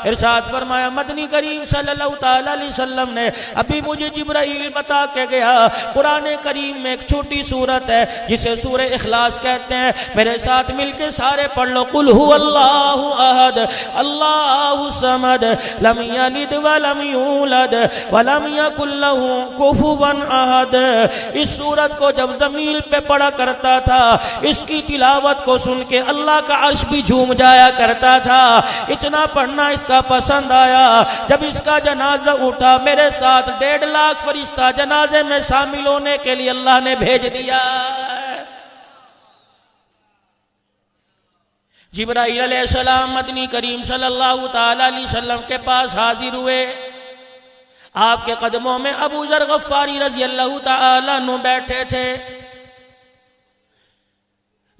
ارشاد فرمایا مدنی کریم صلی اللہ تعالی علیہ وسلم نے ابھی مجھے جبرائیل بتا کے گیا قرآن کریم میں ایک چھوٹی سورت ہے جسے سورہ اخلاص کہتے ہیں، میرے ساتھ مل کے سارے پڑھ لو، قل هو اللہ احد اللہ الصمد لم یلد ولم یولد ولم یکن له کفوا احد۔ اس سورت کو جب زمین پہ پڑھا کرتا تھا اس کی تلاوت کو سن کے اللہ کا عرش بھی جھوم جایا کرتا تھا، اتنا پڑھنا اس کا پسند آیا۔ جب اس کا جنازہ اٹھا میرے ساتھ 1.5 لاکھ فرشتہ جنازے میں شامل ہونے کے لیے اللہ نے بھیج دیا۔ جبرائیل علیہ السلام مدنی کریم صلی اللہ تعالی علیہ وسلم کے پاس حاضر ہوئے، آپ کے قدموں میں ابو ذر غفاری رضی اللہ تعالی عنہ بیٹھے تھے۔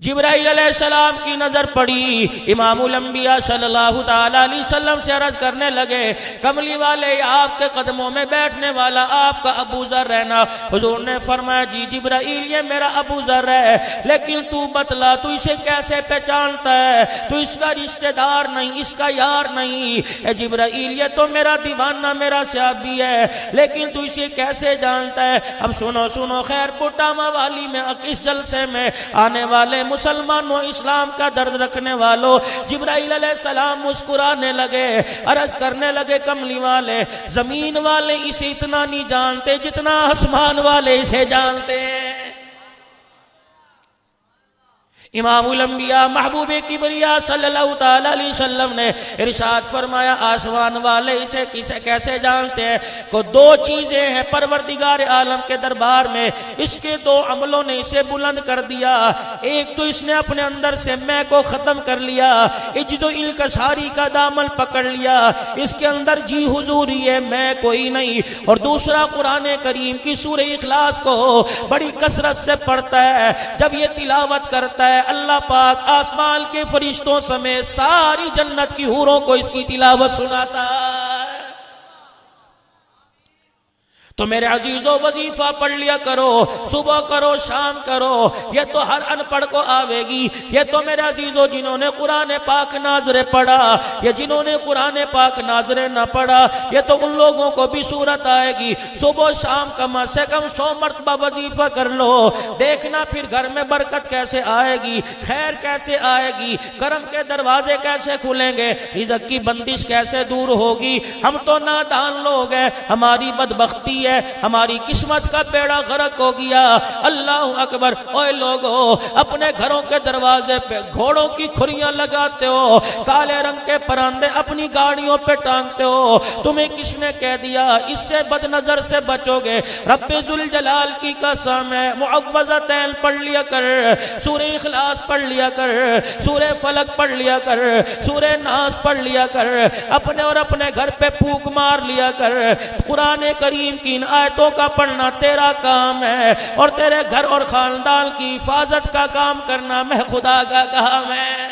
جبرائیل علیہ السلام کی نظر پڑی، امام الانبیاء صلی اللہ تعالی علیہ وسلم سے عرض کرنے لگے کملی والے آپ کے قدموں میں بیٹھنے والا آپ کا ابو ذر ہے نا؟ حضور نے فرمایا جی جبرائیل یہ میرا ابو ذر ہے، لیکن تو بتلا تو اسے کیسے پہچانتا ہے؟ تو اس کا رشتہ دار نہیں، اس کا یار نہیں۔ اے جبرائیل یہ تو میرا دیوانہ میرا صحابی ہے، لیکن تو اسے کیسے جانتا ہے؟ اب سنو خیر پٹاما والی میں اس جلسے میں آنے والے مسلمانوں اسلام کا درد رکھنے والوں، جبرائیل علیہ السلام مسکرانے لگے، عرض کرنے لگے کملی والے زمین والے اسے اتنا نہیں جانتے جتنا آسمان والے اسے جانتے ہیں۔ امام الانبیاء محبوب کبریا صلی اللہ تعالی علیہ وسلم نے ارشاد فرمایا آسمان والے اسے کیسے جانتے ہیں؟ کو 2 چیزیں ہیں پروردگار عالم کے دربار میں، اس کے 2 عملوں نے اسے بلند کر دیا۔ ایک تو اس نے اپنے اندر سے میں کو ختم کر لیا، عجز و انکساری کا دامن پکڑ لیا، اس کے اندر جی حضوری ہے میں کوئی نہیں۔ اور دوسرا قرآن کریم کی سورہ اخلاص کو بڑی کثرت سے پڑھتا ہے، جب یہ تلاوت کرتا ہے اللہ پاک آسمان کے فرشتوں سمیت ساری جنت کی حوروں کو اس کی تلاوت سناتا ہے۔ تو میرے عزیزو وظیفہ پڑھ لیا کرو، صبح کرو شام کرو، یہ تو ہر ان پڑھ کو آوے گی۔ یہ تو میرے عزیزو جنہوں نے قرآن پاک ناظر پڑھا یا جنہوں نے قرآن پاک ناظر نہ پڑھا یہ تو ان لوگوں کو بھی صورت آئے گی۔ صبح شام کم سے کم 100 مرتبہ وظیفہ کر لو، دیکھنا پھر گھر میں برکت کیسے آئے گی، خیر کیسے آئے گی، کرم کے دروازے کیسے کھلیں گے، رزق کی بندش کیسے دور ہوگی۔ ہم تو نادان لوگ ہیں، ہماری بدبختی ہے، ہماری قسمت کا بیڑا غرق ہو گیا۔ اللہ اکبر، اوے لوگو اپنے گھروں کے دروازے پہ گھوڑوں کی کھریاں لگاتے ہو، کالے رنگ کے پرندے اپنی گاڑیوں پہ ٹانگتے ہو، تمہیں کس نے کہہ دیا اس سے بد نظر سے بچو گے؟ رب ذوالجلال کی قسم ہے معوذتین پڑھ لیا کر، سورہ اخلاص پڑھ لیا کر، سورہ فلق پڑھ لیا کر، سورہ ناس پڑھ لیا کر، اپنے اور اپنے گھر پہ پھونک مار لیا کر۔ قرآن کریم کی آیتوں کا پڑھنا تیرا کام ہے، اور تیرے گھر اور خاندان کی حفاظت کا کام کرنا میں خدا کا کام ہے۔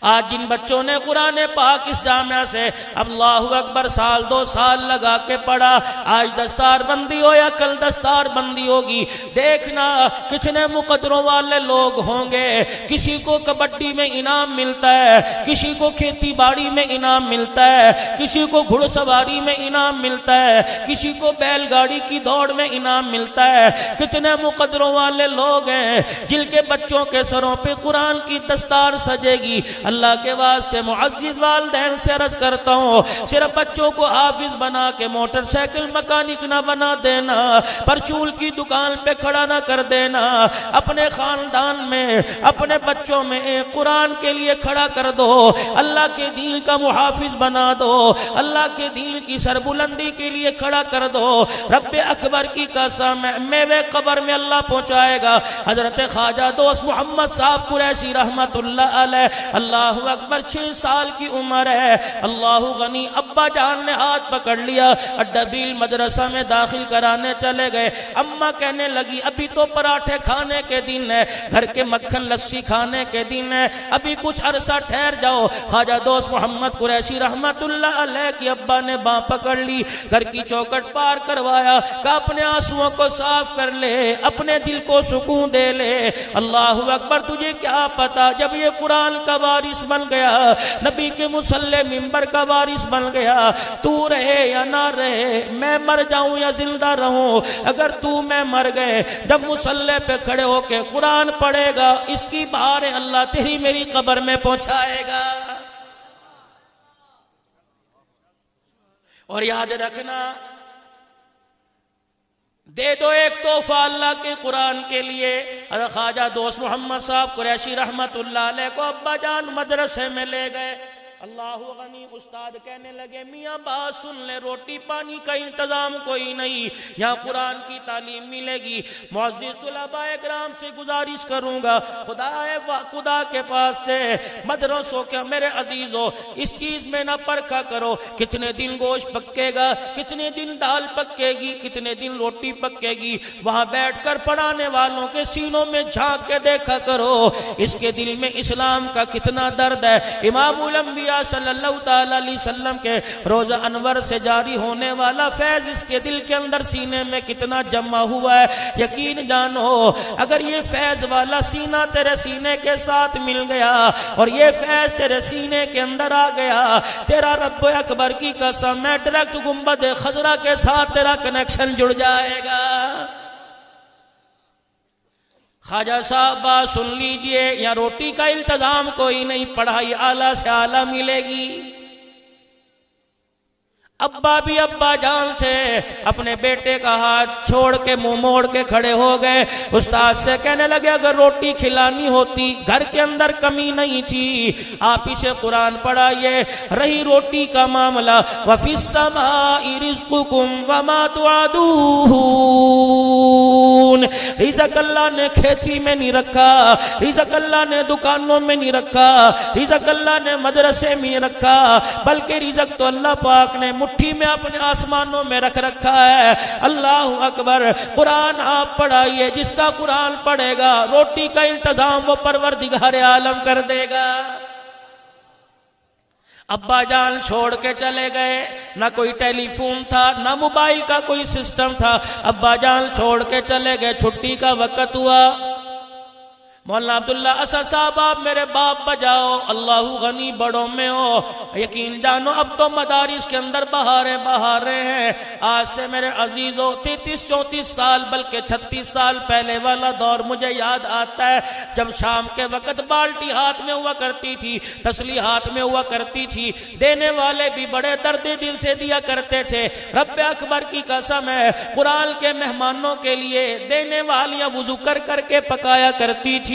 آج جن بچوں نے قرآن پاک اس جامعہ سے اللہ اکبر 1-2 سال لگا کے پڑھا، آج دستار بندی ہو یا کل دستار بندی ہوگی، دیکھنا کتنے مقدروں والے لوگ ہوں گے۔ کسی کو کبڈی میں انعام ملتا ہے، کسی کو کھیتی باڑی میں انعام ملتا ہے، کسی کو گھڑ سواری میں انعام ملتا ہے، کسی کو بیل گاڑی کی دوڑ میں انعام ملتا ہے۔ کتنے مقدروں والے لوگ ہیں جن کے بچوں کے سروں پہ قرآن کی دستار سجے گی۔ اللہ کے واسطے معزز والدین سے عرض کرتا ہوں صرف بچوں کو حافظ بنا کے موٹر سائیکل مکانک نہ بنا دینا، پرچول کی دکان پہ کھڑا نہ کر دینا، اپنے خاندان میں اپنے بچوں میں ایک قرآن کے لیے کھڑا کر دو، اللہ کے دین کا محافظ بنا دو، اللہ کے دین کی سربلندی کے لیے کھڑا کر دو۔ رب اکبر کی قسم میوے قبر میں اللہ پہنچائے گا۔ حضرت خواجہ دوست محمد صاحب قریشی رحمت اللہ علیہ، اللہ اکبر 6 سال کی عمر ہے، اللہ غنی ابا جان نے ہاتھ پکڑ لیا، اڈبیل مدرسہ میں داخل کرانے چلے گئے۔ اماں کہنے لگی ابھی تو پراٹھے کھانے کے دن ہے، گھر کے مکھن لسی کھانے کے دن ہے، ابھی کچھ عرصہ ٹھہر جاؤ۔ خواجہ دوست محمد قریشی رحمت اللہ علیہ کی ابا نے باں پکڑ لی، گھر کی چوکٹ پار کروایا، کہ اپنے آنسوؤں کو صاف کر لے، اپنے دل کو سکون دے لے۔ اللہ اکبر، تجھے کیا پتا جب یہ قرآن کا وارث بن گیا، نبی کے مصلی منبر کا وارث بن گیا، تو رہے یا نہ رہے، میں مر جاؤں یا زندہ رہوں، اگر تو میں مر گئے جب مصلی پہ کھڑے ہو کے قرآن پڑھے گا، اس کی بہاریں اللہ تیری میری قبر میں پہنچائے گا۔ اور یاد رکھنا، دے دو ایک تحفہ اللہ کے قرآن کے لیے۔ حضرت خواجہ دوست محمد صاحب قریشی رحمت اللہ علیہ کو ابا جان مدرسے میں لے گئے، اللہ غنی استاد کہنے لگے میاں بات سن لے، روٹی پانی کا انتظام کوئی نہیں، یہاں قرآن کی تعلیم ملے گی۔ معزز طلباء کرام سے گزارش کروں گا، خدا کے پاس تھے مدرسوں کے میرے عزیزوں، اس چیز میں نہ پرکھا کرو کتنے دن گوشت پکے گا، کتنے دن دال پکے گی، کتنے دن روٹی پکے گی، وہاں بیٹھ کر پڑھانے والوں کے سینوں میں جھانک کے دیکھا کرو اس کے دل میں اسلام کا کتنا درد ہے۔ امام الانبیاء صلی اللہ تعالیٰ علیہ وسلم کے روزہ انور سے جاری ہونے والا فیض اس کے دل کے اندر سینے میں کتنا جمع ہوا ہے۔ یقین جانو اگر یہ فیض والا سینہ تیرے سینے کے ساتھ مل گیا اور یہ فیض تیرے سینے کے اندر آ گیا، تیرا رب اکبر کی قسم ہے ڈائریکٹ گنبد خضرا کے ساتھ تیرا کنیکشن جڑ جائے گا۔ خواجہ صاحب بات سن لیجئے، یا روٹی کا التزام کوئی نہیں، پڑھائی اعلیٰ سے اعلیٰ ملے گی۔ ابا بھی ابا جان تھے، اپنے بیٹے کا ہاتھ چھوڑ کے منہ موڑ کے کھڑے ہو گئے، استاد سے کہنے لگے اگر روٹی کھلانی ہوتی، گھر کے اندر کمی نہیں تھی، آپ اسے قرآن پڑھائیے۔ رہی روٹی کا معاملہ، وَفِي السَّمَاءِ رِزْقُكُمْ وَمَا تُوعَدُونَ، رزق اللہ نے کھیتی میں نہیں رکھا، رزق اللہ نے دکانوں میں نہیں رکھا، رزق اللہ نے مدرسے میں نہیں رکھا، بلکہ رزق تو اللہ پاک نے مٹھی میں اپنے آسمانوں میں رکھ رکھا ہے۔ اللہ اکبر، قرآن آپ پڑھائیے، جس کا قرآن پڑھے گا روٹی کا انتظام وہ پروردگار عالم کر دے گا۔ ابا جان چھوڑ کے چلے گئے، نہ کوئی ٹیلی فون تھا، نہ موبائل کا کوئی سسٹم تھا، ابا جان چھوڑ کے چلے گئے، چھٹی کا وقت ہوا، مولانا عبداللہ اسد صاحب آپ میرے باپ بجاؤ، اللہ غنی بڑوں میں ہو، یقین جانو اب تو مدارس کے اندر بہاریں بہار رہے ہیں۔ آج سے میرے عزیزوں 33-34 سال بلکہ 36 سال پہلے والا دور مجھے یاد آتا ہے، جب شام کے وقت بالٹی ہاتھ میں ہوا کرتی تھی، تسلی ہاتھ میں ہوا کرتی تھی، دینے والے بھی بڑے درد دل سے دیا کرتے تھے۔ رب اکبر کی قسم ہے، قرآن کے مہمانوں کے لیے دینے والیاں وضو کر کر کے پکایا کرتی تھی،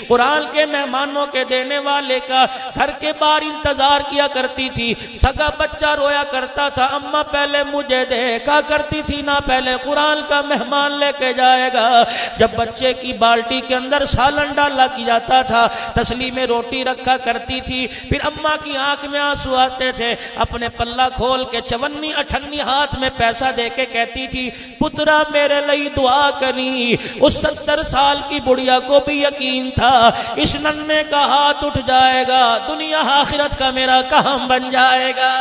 قرآن کے مہمانوں کے دینے والے کا گھر کے باہر انتظار کیا کرتی تھی۔ سگا بچہ رویا کرتا تھا، اماں پہلے مجھے دے، کہا کرتی تھی نہ پہلے قرآن کا مہمان لے کے جائے گا۔ جب بچے کی بالٹی کے اندر سالن ڈالا کی جاتا تھا، تسلی میں روٹی رکھا کرتی تھی، پھر اماں کی آنکھ میں آنسو آتے تھے، اپنے پلہ کھول کے 54-58 ہاتھ میں پیسہ دے کے کہتی تھی پترا میرے لئی دعا کری۔ اس 70 سال کی بڑھیا کو بھی یقین تھا اس ننھے کا ہاتھ اٹھ جائے گا، دنیا آخرت کا میرا کام بن جائے گا۔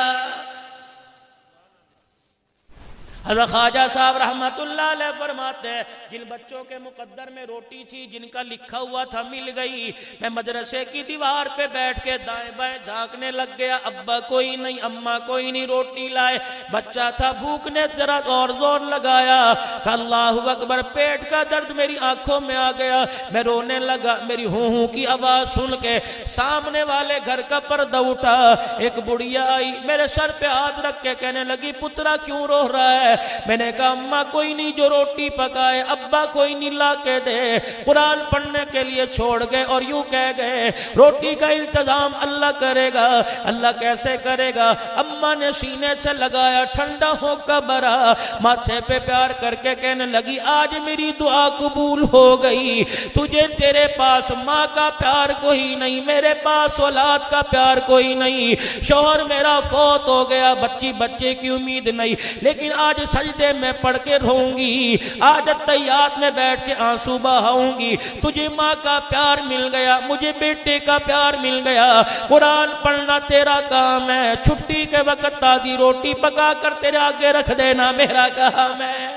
حضرت خواجہ صاحب رحمت اللہ علیہ فرماتے ہیں جن بچوں کے مقدر میں روٹی تھی، جن کا لکھا ہوا تھا مل گئی، میں مدرسے کی دیوار پہ بیٹھ کے دائیں بائیں جھانکنے لگ گیا، ابا کوئی نہیں، اماں کوئی نہیں، روٹی لائے، بچہ تھا بھوک نے ذرا اور زور لگایا کہ اللہ اکبر، پیٹ کا درد میری آنکھوں میں آ گیا، میں رونے لگا، میری ہوں کی آواز سن کے سامنے والے گھر کا پردہ اٹھا، ایک بڑھیا آئی، میرے سر پہ ہاتھ رکھ کے کہنے لگی پترا کیوں رو رہا ہے؟ میں نے کہا اماں کوئی نہیں جو روٹی پکائے، ابا کوئی نہیں لا کے دے، قرآن پڑھنے کے لیے چھوڑ گئے اور یوں کہہ گئے روٹی کا التزام اللہ کرے گا۔ اللہ کیسے کرے گا؟ اماں نے سینے سے لگایا، ٹھنڈا ہو کا برا، ماتھے پہ پیار کر کے کہنے لگی آج میری دعا قبول ہو گئی، تجھے تیرے پاس ماں کا پیار کوئی نہیں، میرے پاس اولاد کا پیار کوئی نہیں، شوہر میرا فوت ہو گیا، بچے کی امید نہیں، لیکن آج سجدے میں پڑھ کے رہوں گی، آج تیات میں بیٹھ کے آنسو بہاؤں گی، تجھے ماں کا پیار مل گیا، مجھے بیٹے کا پیار مل گیا، قرآن پڑھنا تیرا کام ہے، چھٹی کے وقت تازی روٹی پکا کر تیرے آگے رکھ دینا میرا کام ہے۔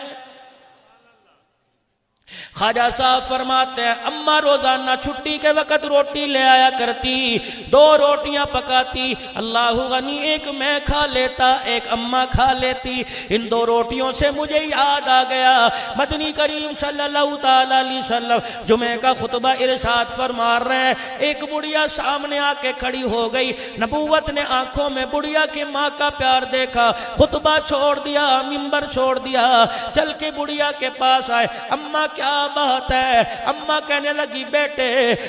خواجہ صاحب فرماتے ہیں اماں روزانہ چھٹی کے وقت روٹی لے آیا کرتی، 2 روٹیاں پکاتی، اللہ غنی ایک میں کھا لیتا ایک اماں کھا لیتی۔ ان 2 روٹیوں سے مجھے یاد آ گیا مدنی کریم صلی اللہ تعالی علیہ وسلم جمعہ کا خطبہ ارشاد فرما رہے ہیں، ایک بڑھیا سامنے آ کے کھڑی ہو گئی، نبوت نے آنکھوں میں بڑھیا کی ماں کا پیار دیکھا، خطبہ چھوڑ دیا، منبر چھوڑ دیا، چل کے بڑھیا کے پاس آئے، اماں کیا بات ہے؟ اماں کہنے لگی بیٹے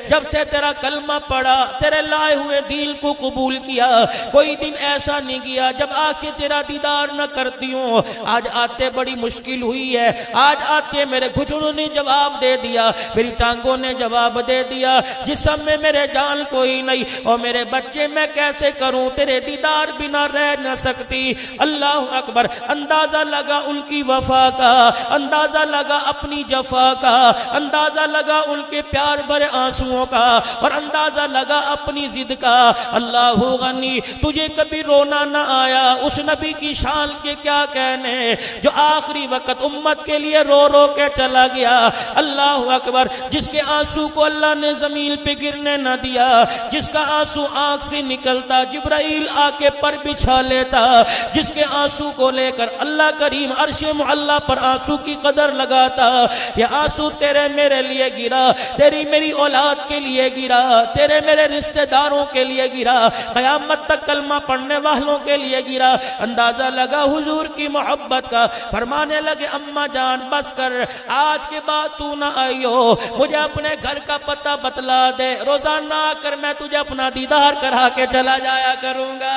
جب سے تیرا کلمہ پڑھا، تیرے لائے ہوئے دین کو قبول کیا، کوئی دن ایسا نہیں گیا جب آ کے تیرا دیدار نہ کرتی ہوں۔ آج آتے بڑی مشکل ہوئی ہے، آج آتے میرے گھٹنوں نے جواب دے دیا، میری ٹانگوں نے جواب دے دیا، جسم میں میرے جان کوئی نہیں، اور میرے بچے میں کیسے کروں، تیرے دیدار بنا رہ نہ سکتی۔ اللہ اکبر، اندازہ لگا ان کی وفا کا، اندازہ لگا اپنی جفا کا، اندازہ لگا ان کے پیار بھرے آنسوؤں کا، اور اندازہ لگا اپنی ضد کا۔ اللہ غنی، تجھے کبھی رونا نہ آیا اس نبی کی شان کے کیا کہنے جو آخری وقت امت کے لیے رو رو کے چلا گیا۔ اللہ اکبر، جس کے آنسو کو اللہ نے زمین پہ گرنے نہ دیا، جس کا آنسو آنکھ سے نکلتا جبرائیل آ کے پر بچھا لیتا، جس کے آنسو کو لے کر اللہ کریم عرش معلیٰ پر آنسو کی قدر لگاتا۔ یہ آنسو تیرے میرے لیے گرا، تیری میری اولاد کے لیے گرا، تیرے میرے رشتہ داروں کے لیے گرا، قیامت تک کلمہ پڑھنے والوں کے لیے گرا۔ اندازہ لگا حضور کی محبت کا، فرمانے لگے اماں جان بس کر، آج کے بعد تو نہ آئیو، مجھے اپنے گھر کا پتہ بتلا دے، روزانہ آ کر میں تجھے اپنا دیدار کرا کے چلا جایا کروں گا۔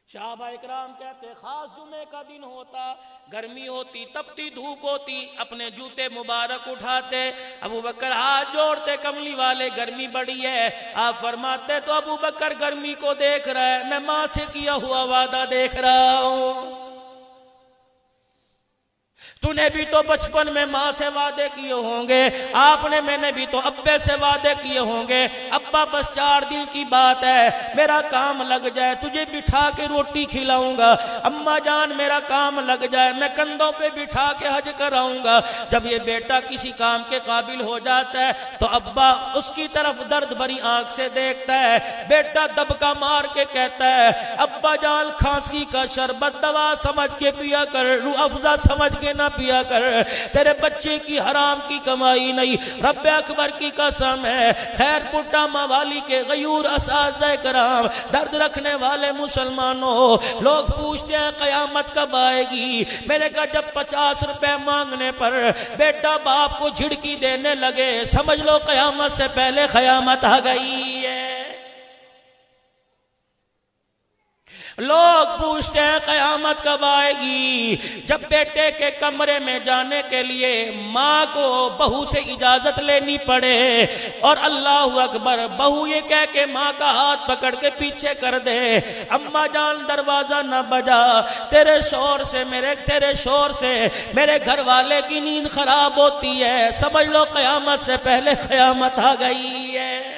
صحابہ اکرام کہتے خاص جمعے کا دن ہوتا، گرمی ہوتی، تپتی دھوپ ہوتی، اپنے جوتے مبارک اٹھاتے، ابو بکر ہاتھ جوڑتے، کملی والے گرمی بڑی ہے، آپ فرماتے تو ابو بکر گرمی کو دیکھ رہا ہے، میں ماں سے کیا ہوا وعدہ دیکھ رہا ہوں۔ تو نے بھی تو بچپن میں ماں سے وعدے کیے ہوں گے، آپ نے میں نے بھی تو ابے سے وعدے کیے ہوں گے، ابا بس 4 دن کی بات ہے، میرا کام لگ جائے تجھے بٹھا کے روٹی کھلاؤں گا، اماں جان میرا کام لگ جائے میں کندھوں پہ بٹھا کے حج کراؤں گا۔ جب یہ بیٹا کسی کام کے قابل ہو جاتا ہے تو ابا اس کی طرف درد بھری آنکھ سے دیکھتا ہے، بیٹا دبکا مار کے کہتا ہے ابا جان کھانسی کا شربت دوا سمجھ کے پیا کر، روح افزا سمجھ کے نہ پیا کر، تیرے بچے کی حرام کی کمائی نہیں، رب اکبر کی قسم ہے۔ خیر پٹا موالی کے غیور اساتذہ کرام، درد رکھنے والے مسلمانوں، لوگ پوچھتے ہیں قیامت کب آئے گی؟ میں نے کہا جب 50 روپے مانگنے پر بیٹا باپ کو جھڑکی دینے لگے، سمجھ لو قیامت سے پہلے قیامت آ گئی ہے۔ لوگ پوچھتے ہیں قیامت کب آئے گی؟ جب بیٹے کے کمرے میں جانے کے لیے ماں کو بہو سے اجازت لینی پڑے، اور اللہ اکبر بہو یہ کہہ کے ماں کا ہاتھ پکڑ کے پیچھے کر دے، اماں جان دروازہ نہ بجا، تیرے شور سے میرے گھر والے کی نیند خراب ہوتی ہے، سمجھ لو قیامت سے پہلے قیامت آ گئی ہے۔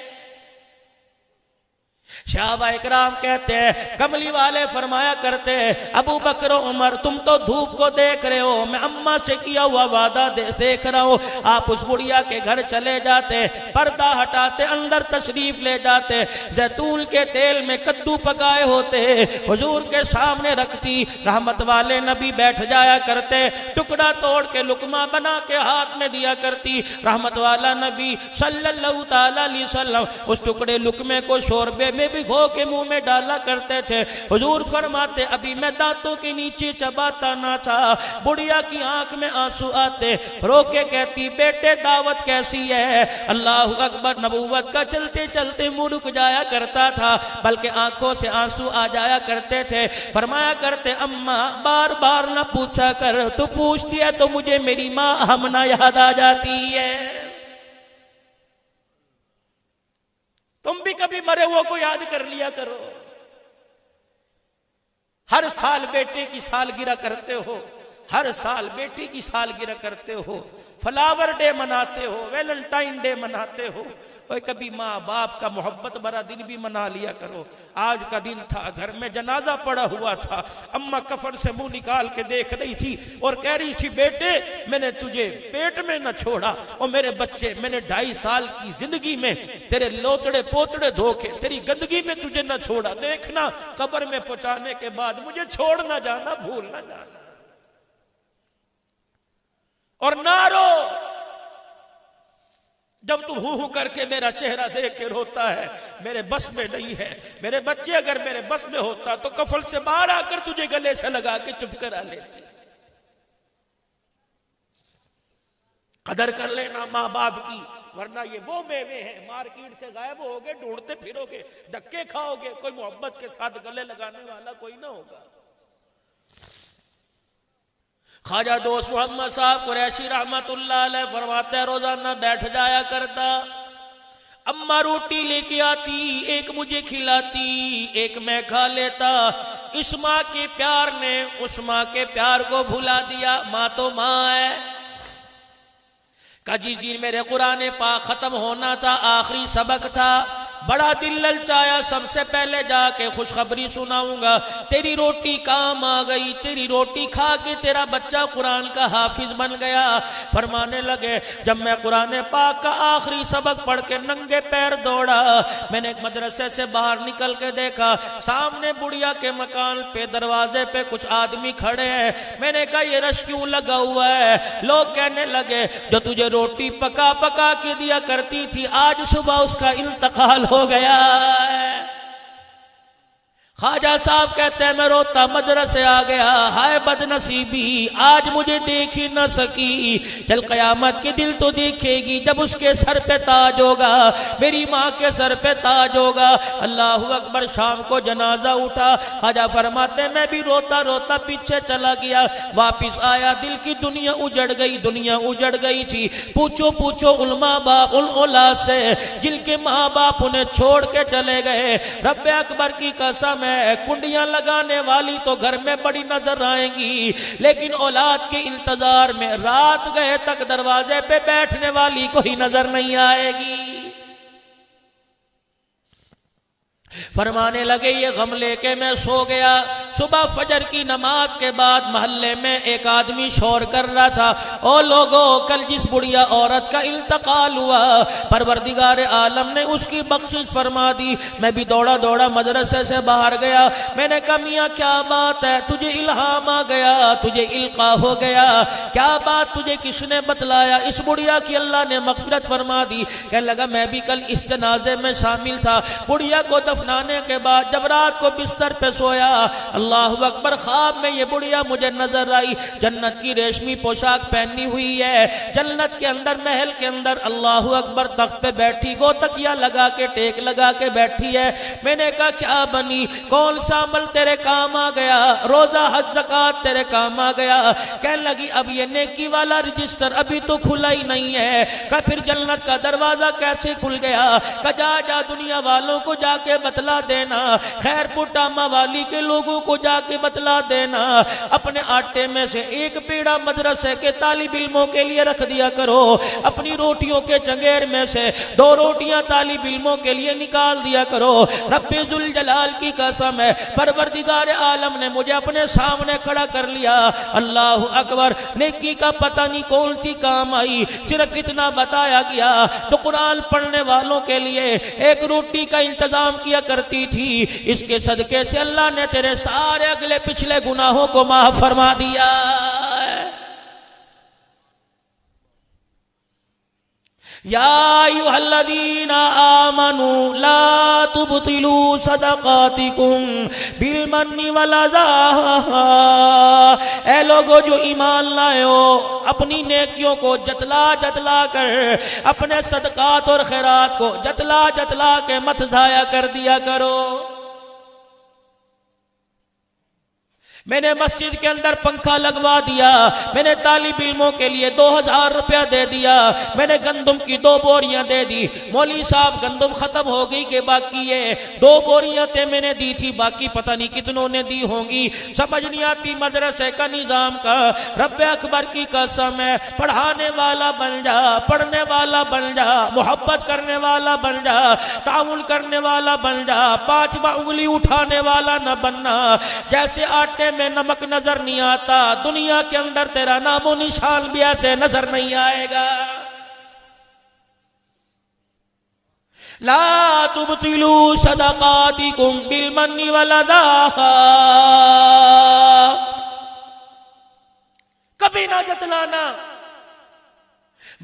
صحابہ اکرام کہتے ہیں، کملی والے فرمایا کرتے ہیں ابو بکر و عمر تم تو دھوپ کو دیکھ رہے ہو، میں اماں سے کیا ہوا وعدہ دیکھ رہا ہوں۔ آپ اس بڑھیا کے گھر چلے جاتے، پردہ ہٹاتے، اندر تشریف لے جاتے، زیتون کے تیل میں کدو پکائے ہوتے، حضور کے سامنے رکھتی، رحمت والے نبی بیٹھ جایا کرتے، ٹکڑا توڑ کے لقمہ بنا کے ہاتھ میں دیا کرتی، رحمت والا نبی صلی اللہ تعالی علیہ وسلم اس ٹکڑے لقمے کو شوربے میں بھگو کے منہ میں ڈالا کرتے تھے۔ حضور فرماتے ابھی میں دانتوں کے نیچے چباتا نہ تھا، بڑھیا کی آنکھ میں آنسو آتے، رو کے کہتی بیٹے دعوت کیسی ہے؟ اللہ اکبر، نبوت کا چلتے چلتے منہ رک جایا کرتا تھا، بلکہ آنکھوں سے آنسو آ جایا کرتے تھے۔ فرمایا کرتے اماں بار بار نہ پوچھا کر، تو پوچھتی ہے تو مجھے میری ماں ہمنا یاد آ جاتی ہے۔ تم بھی کبھی مرے ہوئے کو یاد کر لیا کرو، ہر سال بیٹے کی سالگرہ کرتے ہو، ہر سال بیٹی کی سالگرہ کرتے ہو، فلاور ڈے مناتے ہو، ویلنٹائن ڈے مناتے ہو، اور کبھی ماں باپ کا محبت بھرا دن بھی منا لیا کرو۔ آج کا دن تھا، گھر میں جنازہ پڑا ہوا تھا، اماں کفن سے منہ نکال کے دیکھ رہی تھی اور کہہ رہی تھی بیٹے میں نے تجھے پیٹ میں نہ چھوڑا، اور میرے بچے میں نے 2.5 سال کی زندگی میں تیرے لوتڑے پوتڑے دھوکے تیری گندگی میں تجھے نہ چھوڑا، دیکھنا قبر میں پہنچانے کے بعد مجھے چھوڑ نہ جانا، بھول نہ جانا۔ اور نہ رو جب تو ہو کر کے میرا چہرہ دیکھ کے روتا ہے، میرے بس میں نہیں ہے، میرے بچے اگر میرے بس میں ہوتا تو کفن سے باہر آ کر تجھے گلے سے لگا کے چپ کرا لیتے۔ قدر کر لینا ماں باپ کی، ورنہ یہ وہ میوے ہیں مارکیٹ سے غائب ہوگے، ڈھونڈتے پھرو گے، دھکے کھاؤ گے، کوئی محبت کے ساتھ گلے لگانے والا کوئی نہ ہوگا۔ خواجہ دوست محمد صاحب قریشی رحمت اللہ علیہ فرماتے ہیں روزانہ بیٹھ جایا کرتا، اماں روٹی لے کے آتی، ایک مجھے کھلاتی، ایک میں کھا لیتا۔ اس ماں کے پیار نے اس ماں کے پیار کو بھلا دیا، ماں تو ماں ہے۔ کہ جس دن میرے قرآن پاک ختم ہونا تھا، آخری سبق تھا، بڑا دل للچایا سب سے پہلے جا کے خوشخبری سناؤں گا، تیری روٹی کام آ گئی، تیری روٹی کھا کے تیرا بچہ قرآن کا حافظ بن گیا۔ فرمانے لگے جب میں قرآن پاک کا آخری سبق پڑھ کے ننگے پیر دوڑا، میں نے ایک مدرسے سے باہر نکل کے دیکھا، سامنے بڑھیا کے مکان پہ دروازے پہ کچھ آدمی کھڑے ہیں۔ میں نے کہا یہ رش کیوں لگا ہوا ہے؟ لوگ کہنے لگے جو تجھے روٹی پکا پکا کے دیا کرتی تھی آج صبح اس کا انتقال ہو گیا ہے۔ خواجہ صاحب کہتے ہیں میں روتا مدرسے آ گیا، ہائے بد نصیبی آج مجھے دیکھ ہی نہ سکی، چل قیامت کے دل تو دیکھے گی جب اس کے سر پہ تاج ہوگا، میری ماں کے سر پہ تاج ہوگا۔ اللہ اکبر۔ شام کو جنازہ اٹھا، خواجہ فرماتے میں بھی روتا روتا پیچھے چلا گیا، واپس آیا دل کی دنیا اجڑ گئی، دنیا اجڑ گئی تھی۔ پوچھو پوچھو علماء باپ ان اولاد سے جن کے ماں باپ انہیں چھوڑ کے چلے گئے، رب اکبر کی قسم ہے کنڈیاں لگانے والی تو گھر میں بڑی نظر آئیں گی، لیکن اولاد کے انتظار میں رات گئے تک دروازے پہ بیٹھنے والی کوئی نظر نہیں آئے گی۔ فرمانے لگے یہ غم لے کے میں سو گیا۔ صبح فجر کی نماز کے بعد محلے میں ایک آدمی شور کر رہا تھا، او لوگو کل جس بڑھیا عورت کا انتقال ہوا پروردگار عالم نے اس کی بخشش فرما دی۔ میں بھی دوڑا دوڑا مدرسے سے باہر گیا، میں نے کہا میاں کیا بات ہے؟ تجھے الہام آ گیا، تجھے القاء ہو گیا، کیا بات تجھے کس نے بتلایا؟ اس بڑھیا کی اللہ نے مغفرت فرما دی۔ کہنے لگا میں بھی کل اس جنازے میں شامل تھا، بڑھیا کو دفنانے کے بعد جب رات کو بستر پہ سویا، اللہ اکبر، خواب میں یہ بڑھیا مجھے نظر آئی، جنت کی ریشمی پوشاک پہنی ہوئی ہے، جنت کے اندر محل کے اندر اللہ اکبر تخت پہ بیٹھی، گو تکیہ لگا کے ٹیک لگا کے بیٹھی ہے۔ میں نے کہا کیا بنی؟ کون سا عمل تیرے کام آ گیا؟ روزہ حج زکوٰۃ تیرے کام آ گیا؟ کہنے لگی اب یہ نیکی والا رجسٹر ابھی تو کھلا ہی نہیں ہے۔ کہ پھر جنت کا دروازہ کیسے کھل گیا؟ کہ جا دنیا والوں کو جا کے بتلا دینا، خیر پٹا موالی کے لوگوں کو جا کے بتلا دینا، اپنے آٹے میں سے ایک پیڑا مدرسے کے طالب علموں کے لیے رکھ دیا کرو، اپنی روٹیوں کے چنگیر میں سے 2 روٹیاں طالب علموں کے لیے نکال دیا کرو۔ رب ذوالجلال کی قسم ہے پروردگار عالم نے مجھے اپنے سامنے کھڑا کر لیا، اللہ اکبر، نیکی کا پتہ نہیں کون سی کام آئی، صرف اتنا بتایا گیا تو قرآن پڑھنے والوں کے لیے ایک روٹی کا انتظام کیا کرتی تھی، اس کے صدقے سے اللہ نے تیرے سارے اگلے پچھلے گناہوں کو معاف فرما دیا۔ یا ایھا الذین آمنوا لا تبطلوا صدقاتکم بالمن والاذی، اے لوگو جو ایمان لائے ہو اپنی نیکیوں کو جتلا جتلا کر، اپنے صدقات اور خیرات کو جتلا جتلا کے مت ضائع کر دیا کرو۔ میں نے مسجد کے اندر پنکھا لگوا دیا، میں نے طالب علموں کے لیے 2000 روپیہ دے دیا، میں نے گندم کی 2 بوریاں دے دی۔ مولوی صاحب گندم ختم ہو گئی کہ باقی ہے، 2 بوریاں تے میں نے دی تھی، باقی پتہ نہیں کتنوں نے دی ہوں گی۔ سمجھ نہیں آتی مدرسے کا نظام کا۔ رب اکبر کی قسم ہے، پڑھانے والا بن جا، پڑھنے والا بن جا، محبت کرنے والا بن جا، تعاون کرنے والا بن جا، 5واں انگلی اٹھانے والا نہ بننا۔ جیسے آٹے میں نمک نظر نہیں آتا، دنیا کے اندر تیرا نام و نشان بھی ایسے نظر نہیں آئے گا۔ لا تبطلوا صدقاتکم بالمن والأذى، کبھی نہ جتلانا،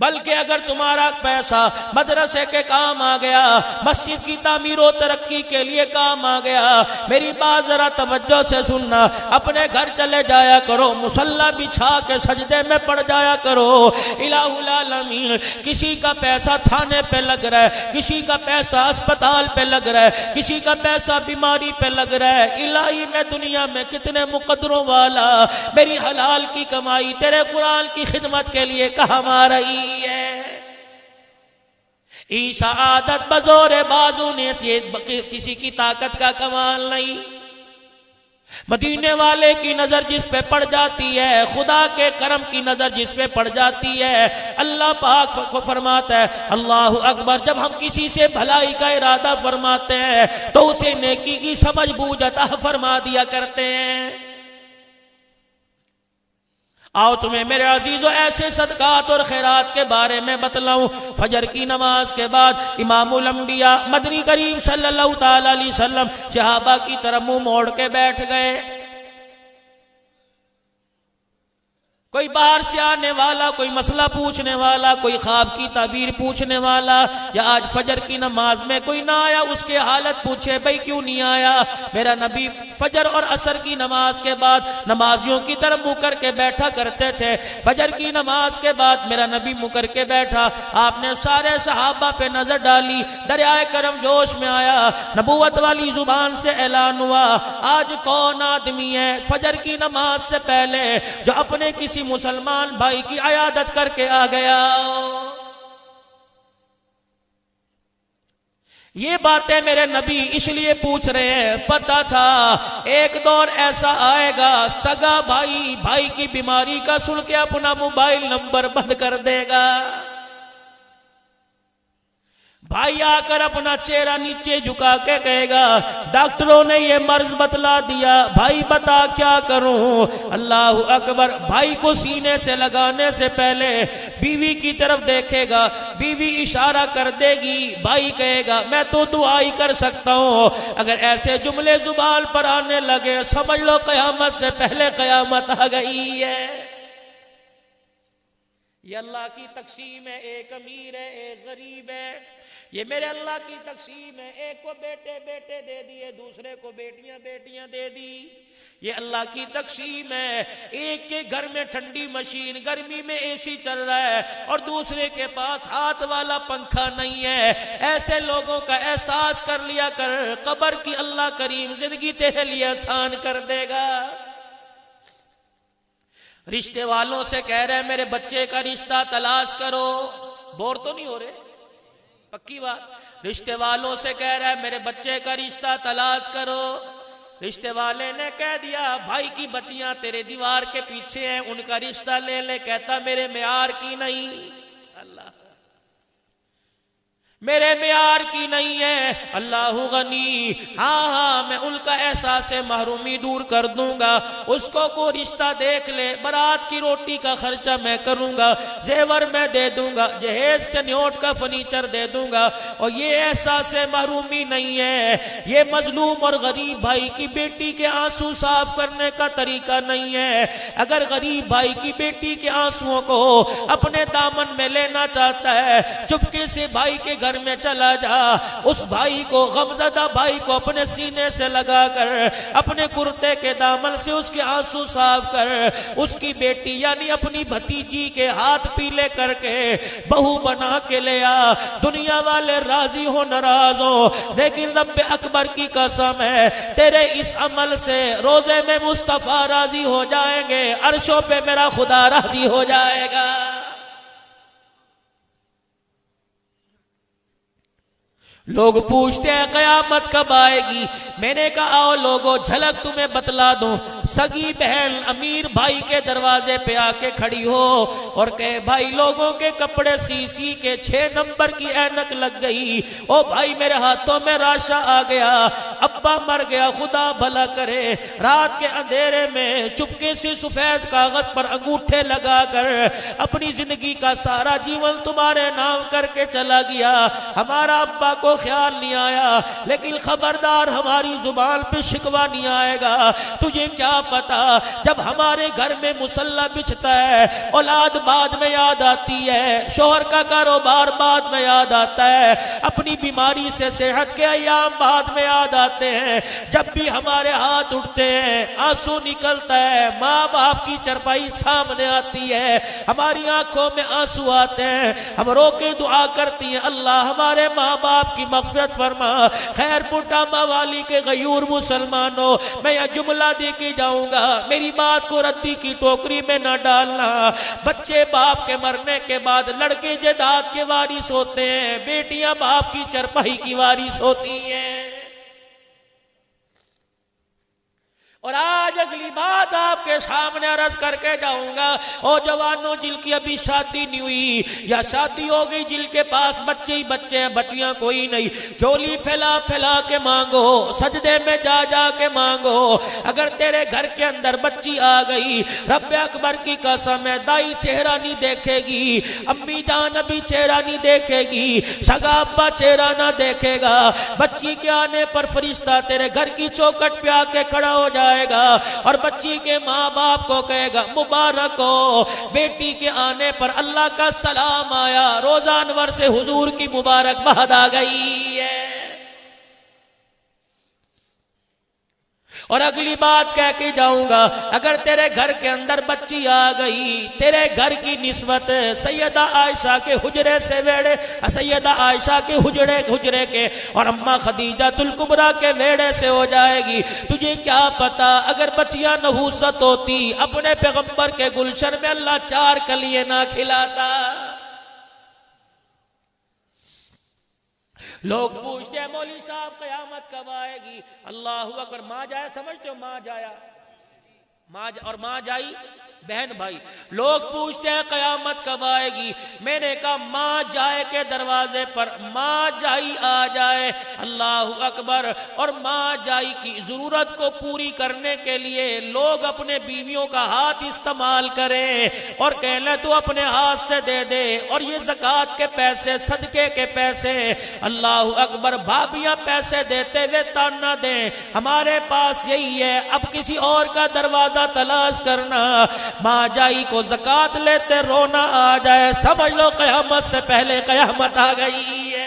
بلکہ اگر تمہارا پیسہ مدرسے کے کام آ گیا، مسجد کی تعمیر و ترقی کے لیے کام آ گیا، میری بات ذرا توجہ سے سننا، اپنے گھر چلے جایا کرو، مصلی بچھا کے سجدے میں پڑ جایا کرو۔ الہ العالمین، کسی کا پیسہ تھانے پہ لگ رہا ہے، کسی کا پیسہ اسپتال پہ لگ رہا ہے، کسی کا پیسہ بیماری پہ لگ رہا ہے، الہی میں دنیا میں کتنے مقدروں والا میری حلال کی کمائی تیرے قرآن کی خدمت کے لیے کہاں مار رہی ہے۔ ای سعادت بزور بازو نے کسی کی طاقت کا کمال نہیں۔ مدینے والے کی نظر جس پہ پڑ جاتی ہے، خدا کے کرم کی نظر جس پہ پڑ جاتی ہے، اللہ پاک کو فرماتا ہے اللہ اکبر، جب ہم کسی سے بھلائی کا ارادہ فرماتے ہیں تو اسے نیکی کی سمجھ بوجھ عطا فرما دیا کرتے ہیں۔ آؤ تمہیں میرے عزیزو ایسے صدقات اور خیرات کے بارے میں بتلاؤں۔ فجر کی نماز کے بعد امام الانبیاء مدنی کریم صلی اللہ تعالی علیہ وسلم صحابہ کی طرف منہ موڑ کے بیٹھ گئے۔ کوئی باہر سے آنے والا، کوئی مسئلہ پوچھنے والا، کوئی خواب کی تعبیر پوچھنے والا، یا آج فجر کی نماز میں کوئی نہ آیا، اس کے حالت پوچھے بھئی کیوں نہیں آیا۔ میرا نبی فجر اور عصر کی نماز کے بعد نمازیوں کی طرف منہ کر کے بیٹھا کرتے تھے۔ فجر کی نماز کے بعد میرا نبی منہ کر کے بیٹھا، آپ نے سارے صحابہ پہ نظر ڈالی، دریائے کرم جوش میں آیا، نبوت والی زبان سے اعلان ہوا، آج کون آدمی ہے فجر کی نماز سے پہلے جو اپنے کسی مسلمان بھائی کی عیادت کر کے آ گیا۔ یہ باتیں میرے نبی اس لیے پوچھ رہے ہیں، پتہ تھا ایک دور ایسا آئے گا سگا بھائی کی بیماری کا سن کے اپنا موبائل نمبر بند کر دے گا، بھائی آ کر اپنا چہرہ نیچے جھکا کے کہے گا ڈاکٹروں نے یہ مرض بتلا دیا، بھائی بتا کیا کروں۔ اللہ اکبر، بھائی کو سینے سے لگانے سے پہلے بیوی کی طرف دیکھے گا، بیوی اشارہ کر دے گی، بھائی کہے گا میں تو دعا ہی کر سکتا ہوں۔ اگر ایسے جملے زبان پر آنے لگے سمجھ لو قیامت سے پہلے قیامت آ گئی ہے۔ یہ اللہ کی تقسیم ہے، ایک امیر ہے ایک غریب ہے، یہ میرے اللہ کی تقسیم ہے، ایک کو بیٹے بیٹے دے دیے، دوسرے کو بیٹیاں بیٹیاں دے دی، یہ اللہ کی تقسیم ہے۔ ایک کے گھر میں ٹھنڈی مشین، گرمی میں اے سی چل رہا ہے، اور دوسرے کے پاس ہاتھ والا پنکھا نہیں ہے۔ ایسے لوگوں کا احساس کر لیا کر، قبر کی اللہ کریم زندگی تیرے لیے آسان کر دے گا۔ رشتے والوں سے کہہ رہے میرے بچے کا رشتہ تلاش کرو، بور تو نہیں ہو رہے؟ پکی بات۔ رشتے والوں سے کہہ رہا ہے میرے بچے کا رشتہ تلاش کرو، رشتے والے نے کہہ دیا بھائی کی بچیاں تیرے دیوار کے پیچھے ہیں، ان کا رشتہ لے لے، کہتا میرے معیار کی نہیں، اللہ میرے معیار کی نہیں ہے، اللہ غنی، ہاں میں ان کا احساس محرومی دور کر دوں گا، اس کو کوئی رشتہ دیکھ لے، برات کی روٹی کا خرچہ میں کروں گا، زیور میں دے دوں گا، جہیز چنیوٹ کا فرنیچر دے دوں گا۔ اور یہ احساس محرومی نہیں ہے، یہ مظلوم اور غریب بھائی کی بیٹی کے آنسو صاف کرنے کا طریقہ نہیں ہے۔ اگر غریب بھائی کی بیٹی کے آنسوؤں کو اپنے دامن میں لینا چاہتا ہے، چپکے سے بھائی کے گھر میں چلا جا، اس بھائی کو، غمزدہ بھائی کو اپنے سینے سے لگا کر اپنے کرتے کے دامن سے اس کے آنسو صاف کر، اس کی بیٹی یعنی اپنی بھتیجی کے ہاتھ پیلے کر کے بہو بنا کے لے آ۔ دنیا والے راضی ہو ناراض ہو، لیکن رب اکبر کی قسم ہے تیرے اس عمل سے روزے میں مصطفیٰ راضی ہو جائیں گے، عرشوں پہ میرا خدا راضی ہو جائے گا۔ لوگ پوچھتے ہیں قیامت کب آئے گی؟ میں نے کہا آؤ لوگو جھلک تمہیں بتلا دوں۔ سگی بہن امیر بھائی کے دروازے پہ آ کے کھڑی ہو اور کہے بھائی لوگوں کے کپڑے سی سی کے 6 نمبر کی اینک لگ گئی، او بھائی میرے ہاتھوں میں راشا آ گیا، ابا مر گیا، خدا بھلا کرے۔ رات کے اندھیرے میں چپکے سے سفید کاغذ پر انگوٹھے لگا کر اپنی زندگی کا سارا جیون تمہارے نام کر کے چلا گیا، ہمارا ابا کو خیال نہیں آیا، لیکن خبردار ہماری زبان پہ شکوہ نہیں آئے گا۔ تجھے کیا پتا جب ہمارے گھر میں مصلی بچھتا ہے اولاد بعد میں یاد آتی ہے، شوہر کا کاروبار بعد میں یاد آتا ہے، اپنی بیماری سے صحت کے ایام بعد میں یاد آتے ہیں، جب بھی ہمارے ہاتھ اٹھتے ہیں آنسو نکلتا ہے، ماں باپ کی چرپائی سامنے آتی ہے، ہماری آنکھوں میں آنسو آتے ہیں، ہم رو کے دعا کرتی ہیں اللہ ہمارے ماں باپ کی مغفرت فرما۔ خیر پوٹا موالی کے غیور مسلمانوں، میں یہ جملہ دے کے جاؤں گا، میری بات کو ردی کی ٹوکری میں نہ ڈالنا۔ بچے باپ کے مرنے کے بعد لڑکے جائیداد کے وارث ہوتے ہیں، بیٹیاں باپ کی چرپائی کی وارث ہوتی ہیں۔ اور آج اگلی بات آپ کے سامنے عرض کر کے جاؤں گا، او جوانوں جن کی ابھی شادی نہیں ہوئی یا شادی ہو گئی، جن کے پاس بچے ہی بچے ہیں، بچیاں کوئی نہیں، جھولی پھیلا پھیلا کے مانگو، سجدے میں جا جا کے مانگو۔ اگر تیرے گھر کے اندر بچی آ گئی، رب اکبر کی قسم ہے دائی چہرہ نہیں دیکھے گی، امی جان ابھی چہرہ نہیں دیکھے گی، سگا ابا چہرہ نہ دیکھے گا، بچی کے آنے پر فرشتہ تیرے گھر کی چوکٹ پہ آ کے کھڑا ہو جائے گا اور بچی کے ماں باپ کو کہے گا مبارک ہو، بیٹی کے آنے پر اللہ کا سلام آیا، روزہ انور سے حضور کی مبارک باد آ گئی ہے۔ اور اگلی بات کہہ کے جاؤں گا، اگر تیرے گھر کے اندر بچی آ گئی، تیرے گھر کی نسبت سیدہ عائشہ کے حجرے سے ویڑے، سیدہ عائشہ کے حجرے کے اور اماں خدیجہ الکبریٰ کے ویڑے سے ہو جائے گی۔ تجھے کیا پتا اگر بچیاں نحوست ہوتی، اپنے پیغمبر کے گلشن میں اللہ 4 کلیے نہ کھلاتا۔ لوگ پوچھتے ہیں مولوی صاحب قیامت کب آئے گی؟ اللہ اکبر، ماں جائے سمجھتے ہو؟ ماں جایا، اور ماں جائی بہن بھائی۔ لوگ پوچھتے ہیں قیامت کب آئے گی؟ میں نے کہا ماں جائے کے دروازے پر ماں جائی آ جائے، اللہ اکبر، اور ماں جائی کی ضرورت کو پوری کرنے کے لیے لوگ اپنے بیویوں کا ہاتھ استعمال کریں اور کہہ لیں تو اپنے ہاتھ سے دے دے، اور یہ زکوٰۃ کے پیسے، صدقے کے پیسے، اللہ اکبر، بھابیاں پیسے دیتے ہوئے تانا دیں ہمارے پاس یہی ہے، اب کسی اور کا دروازہ تلاش کرنا۔ ماں جائی کو زکوٰۃ لیتے رونا آ جائے، سمجھ لو قیامت سے پہلے قیامت آ گئی ہے۔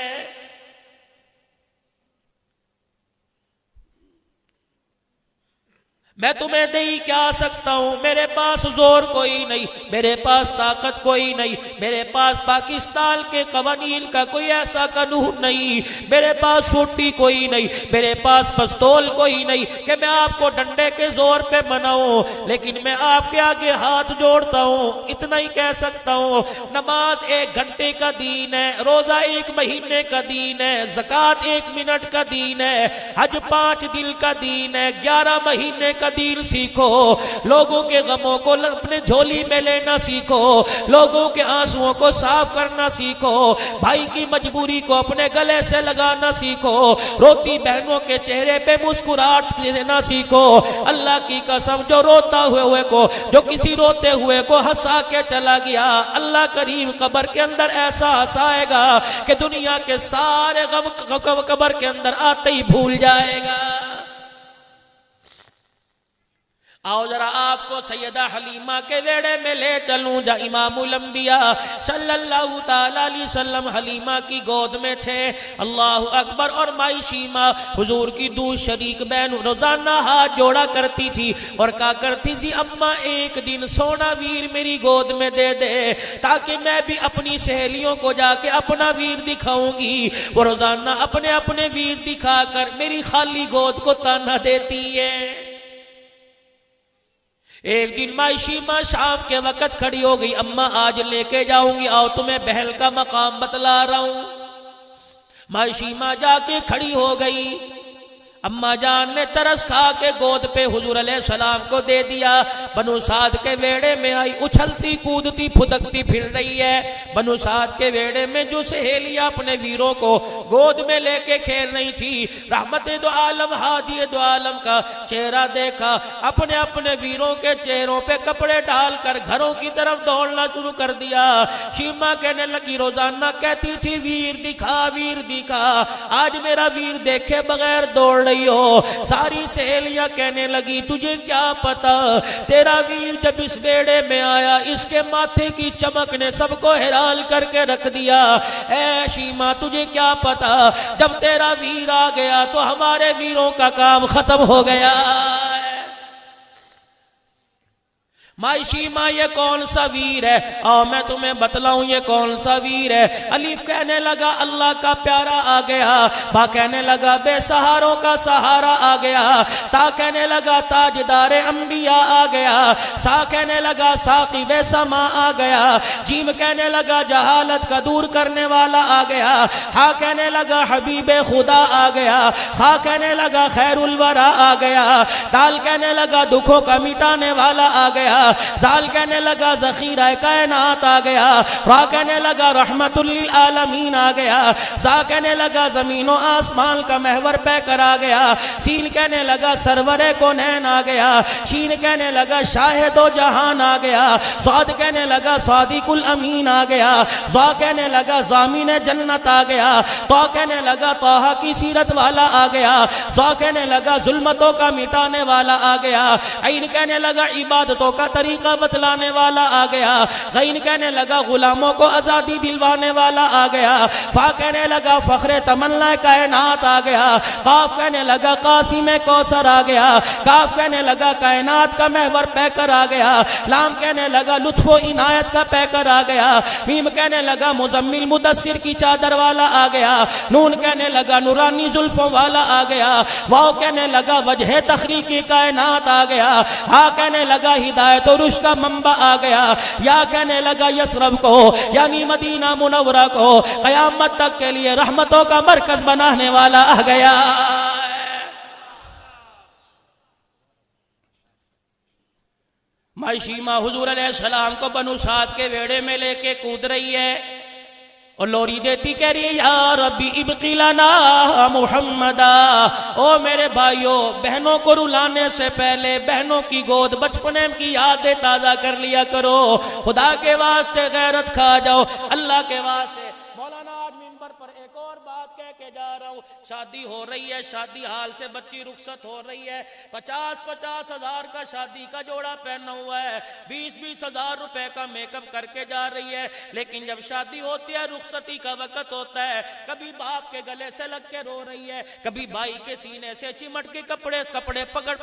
میں تمہیں دے ہی کیا سکتا ہوں، میرے پاس زور کوئی نہیں، میرے پاس طاقت کوئی نہیں، میرے پاس پاکستان کے قوانین کا کوئی ایسا قانون نہیں، میرے پاس سوٹی کوئی نہیں، میرے پاس پستول کوئی نہیں کہ میں آپ کو ڈنڈے کے زور پہ مناؤں، لیکن میں آپ کے آگے ہاتھ جوڑتا ہوں، اتنا ہی کہہ سکتا ہوں۔ نماز 1 گھنٹے کا دین ہے، روزہ 1 مہینے کا دین ہے، زکوٰۃ 1 منٹ کا دین ہے، حج 5 دن کا دین ہے، 11 مہینے کا دین سیکھو، لوگوں کے غموں کو اپنے جھولی میں لینا سیکھو، لوگوں کے آنسوؤں کو صاف کرنا سیکھو، بھائی کی مجبوری کو اپنے گلے سے لگانا سیکھو، روتی بہنوں کے چہرے پہ مسکراہٹ دینا سیکھو۔ اللہ کی قسم، جو روتا ہوئے کو، جو کسی روتے ہوئے کو ہنسا کے چلا گیا، اللہ کریم قبر کے اندر ایسا ہنسائے گا کہ دنیا کے سارے غم قبر کے اندر آتے ہی بھول جائے گا۔ آؤ ذرا آپ کو سیدہ حلیمہ کے ویڑے میں لے چلوں جا امام الانبیاء صلی اللہ تعالیٰ علیہ وسلم حلیمہ کی گود میں تھے. اللہ اکبر. اور مائی شیمہ حضور کی دو شریک بہن روزانہ ہاتھ جوڑا کرتی تھی اور کہا کرتی تھی اماں ایک دن سونا ویر میری گود میں دے دے تاکہ میں بھی اپنی سہیلیوں کو جا کے اپنا ویر دکھاؤں گی. وہ روزانہ اپنے اپنے ویر دکھا کر میری خالی گود کو تانا دیتی ہے. ایک دن مائی شیمہ شام کے وقت کھڑی ہو گئی. اماں آج لے کے جاؤں گی، آؤ تمہیں بہل کا مقام بتلا رہا ہوں. مائی شیمہ جا کے کھڑی ہو گئی. اماں جان نے ترس کھا کے گود پہ حضور علیہ السلام کو دے دیا. بنو سعد کے ویڑے میں آئی، اچھلتی کودتی پھدکتی پھر رہی ہے. بنو سعد کے ویڑے میں جو سہیلیاں اپنے ویروں کو گود میں لے کے کھیل رہی تھی، رحمت دو عالم ہادی دو عالم کا چہرہ دیکھا. اپنے اپنے ویروں کے چہروں پہ کپڑے ڈال کر گھروں کی طرف دوڑنا شروع کر دیا. شیمہ کہنے لگی روزانہ کہتی تھی ویر دکھا ویر دکھا، آج میرا ویر دیکھے بغیر دوڑ ہو. ساری سہیلیاں کہنے لگی تجھے کیا پتا، تیرا ویر جب اس بیڑے میں آیا اس کے ماتھے کی چمک نے سب کو حیران کر کے رکھ دیا. اے شیمہ تجھے کیا پتا، جب تیرا ویر آ گیا تو ہمارے ویروں کا کام ختم ہو گیا. مائی شیمہ یہ کون سا ویر ہے؟ آؤ میں تمہیں بتلاؤں یہ کون سا ویر ہے. علیف کہنے لگا اللہ کا پیارا آ گیا. با کہنے لگا بے سہاروں کا سہارا آ گیا. تا کہنے لگا تاجدار انبیاء آ گیا. سا کہنے لگا ساقب سما آ گیا. جیم کہنے لگا جہالت کا دور کرنے والا آ گیا. ہا کہنے لگا حبیب خدا آ گیا. خا کہنے لگا خیر الورا آ گیا. دال کہنے لگا دکھوں کا مٹانے والا آ گیا. زال کہنے لگا ذخیرہ کائنات آ گیا. را کہنے لگا رحمت للعالمین آ گیا. زا کہنے لگا زمین و آسمان کا محور پہ کر آ گیا. سین کہنے لگا سرور کونین آ گیا. شین کہنے لگا شاہد و جہان آ گیا. صاد کہنے لگا صادق الامین آ گیا. زا کہنے لگا ضامن جنت آ گیا. تو کہنے لگا طہ کی سیرت والا آ گیا. زا کہنے لگا ظلمتوں کا مٹانے والا آ گیا. عین کہنے لگا عبادتوں کا طریقہ بتلانے والا آ گیا. غین کہنے لگا غلاموں کو آزادی دلوانے والا آ گیا. فا کہنے لگا فخر تمنا کائنات آ گیا. قاف کہنے لگا قاسم کوثر آ گیا. کاف کہنے لگا کائنات کا محور پہ کر آ گیا. لام کہنے لگا لطف و عنایت کا پہ کر آ گیا. میم کہنے لگا مزمل مدثر کی چادر والا آ گیا. نون کہنے لگا نورانی زلفوں والا آ گیا. واو کہنے لگا وجہ تخلیقی کائنات آ گیا. ہا کہنے لگا ہدایت اور رشد کا منبع آ گیا. یا کہنے لگا یثرب کو یعنی مدینہ منورہ کو قیامت تک کے لیے رحمتوں کا مرکز بنانے والا آ گیا. مائی شیمہ حضور علیہ السلام کو بنو سعد کے ویڑے میں لے کے کود رہی ہے اور لوری دیتی کہہ رہی ہے یا ربی ابقی لنا محمدا. او میرے بھائیوں بہنوں کو رلانے سے پہلے بہنوں کی گود بچپنے کی یادیں تازہ کر لیا کرو. خدا کے واسطے غیرت کھا جاؤ. اللہ کے واسطے مولانا آج منبر پر ایک اور بات کہہ کے جا رہا ہوں. شادی ہو رہی ہے، شادی حال سے بچی رخصت ہو رہی ہے. 50-50 ہزار کا شادی کا جوڑا پہنا ہوا ہے. 20-20 ہزار روپے کا میک اپ کر کے جا رہی ہے. لیکن جب شادی ہوتی ہے رخصتی کا وقت ہوتا ہے، کبھی باپ کے گلے سے لگ کے رو رہی ہے، کبھی بھائی کے سینے سے چمٹ کے کپڑے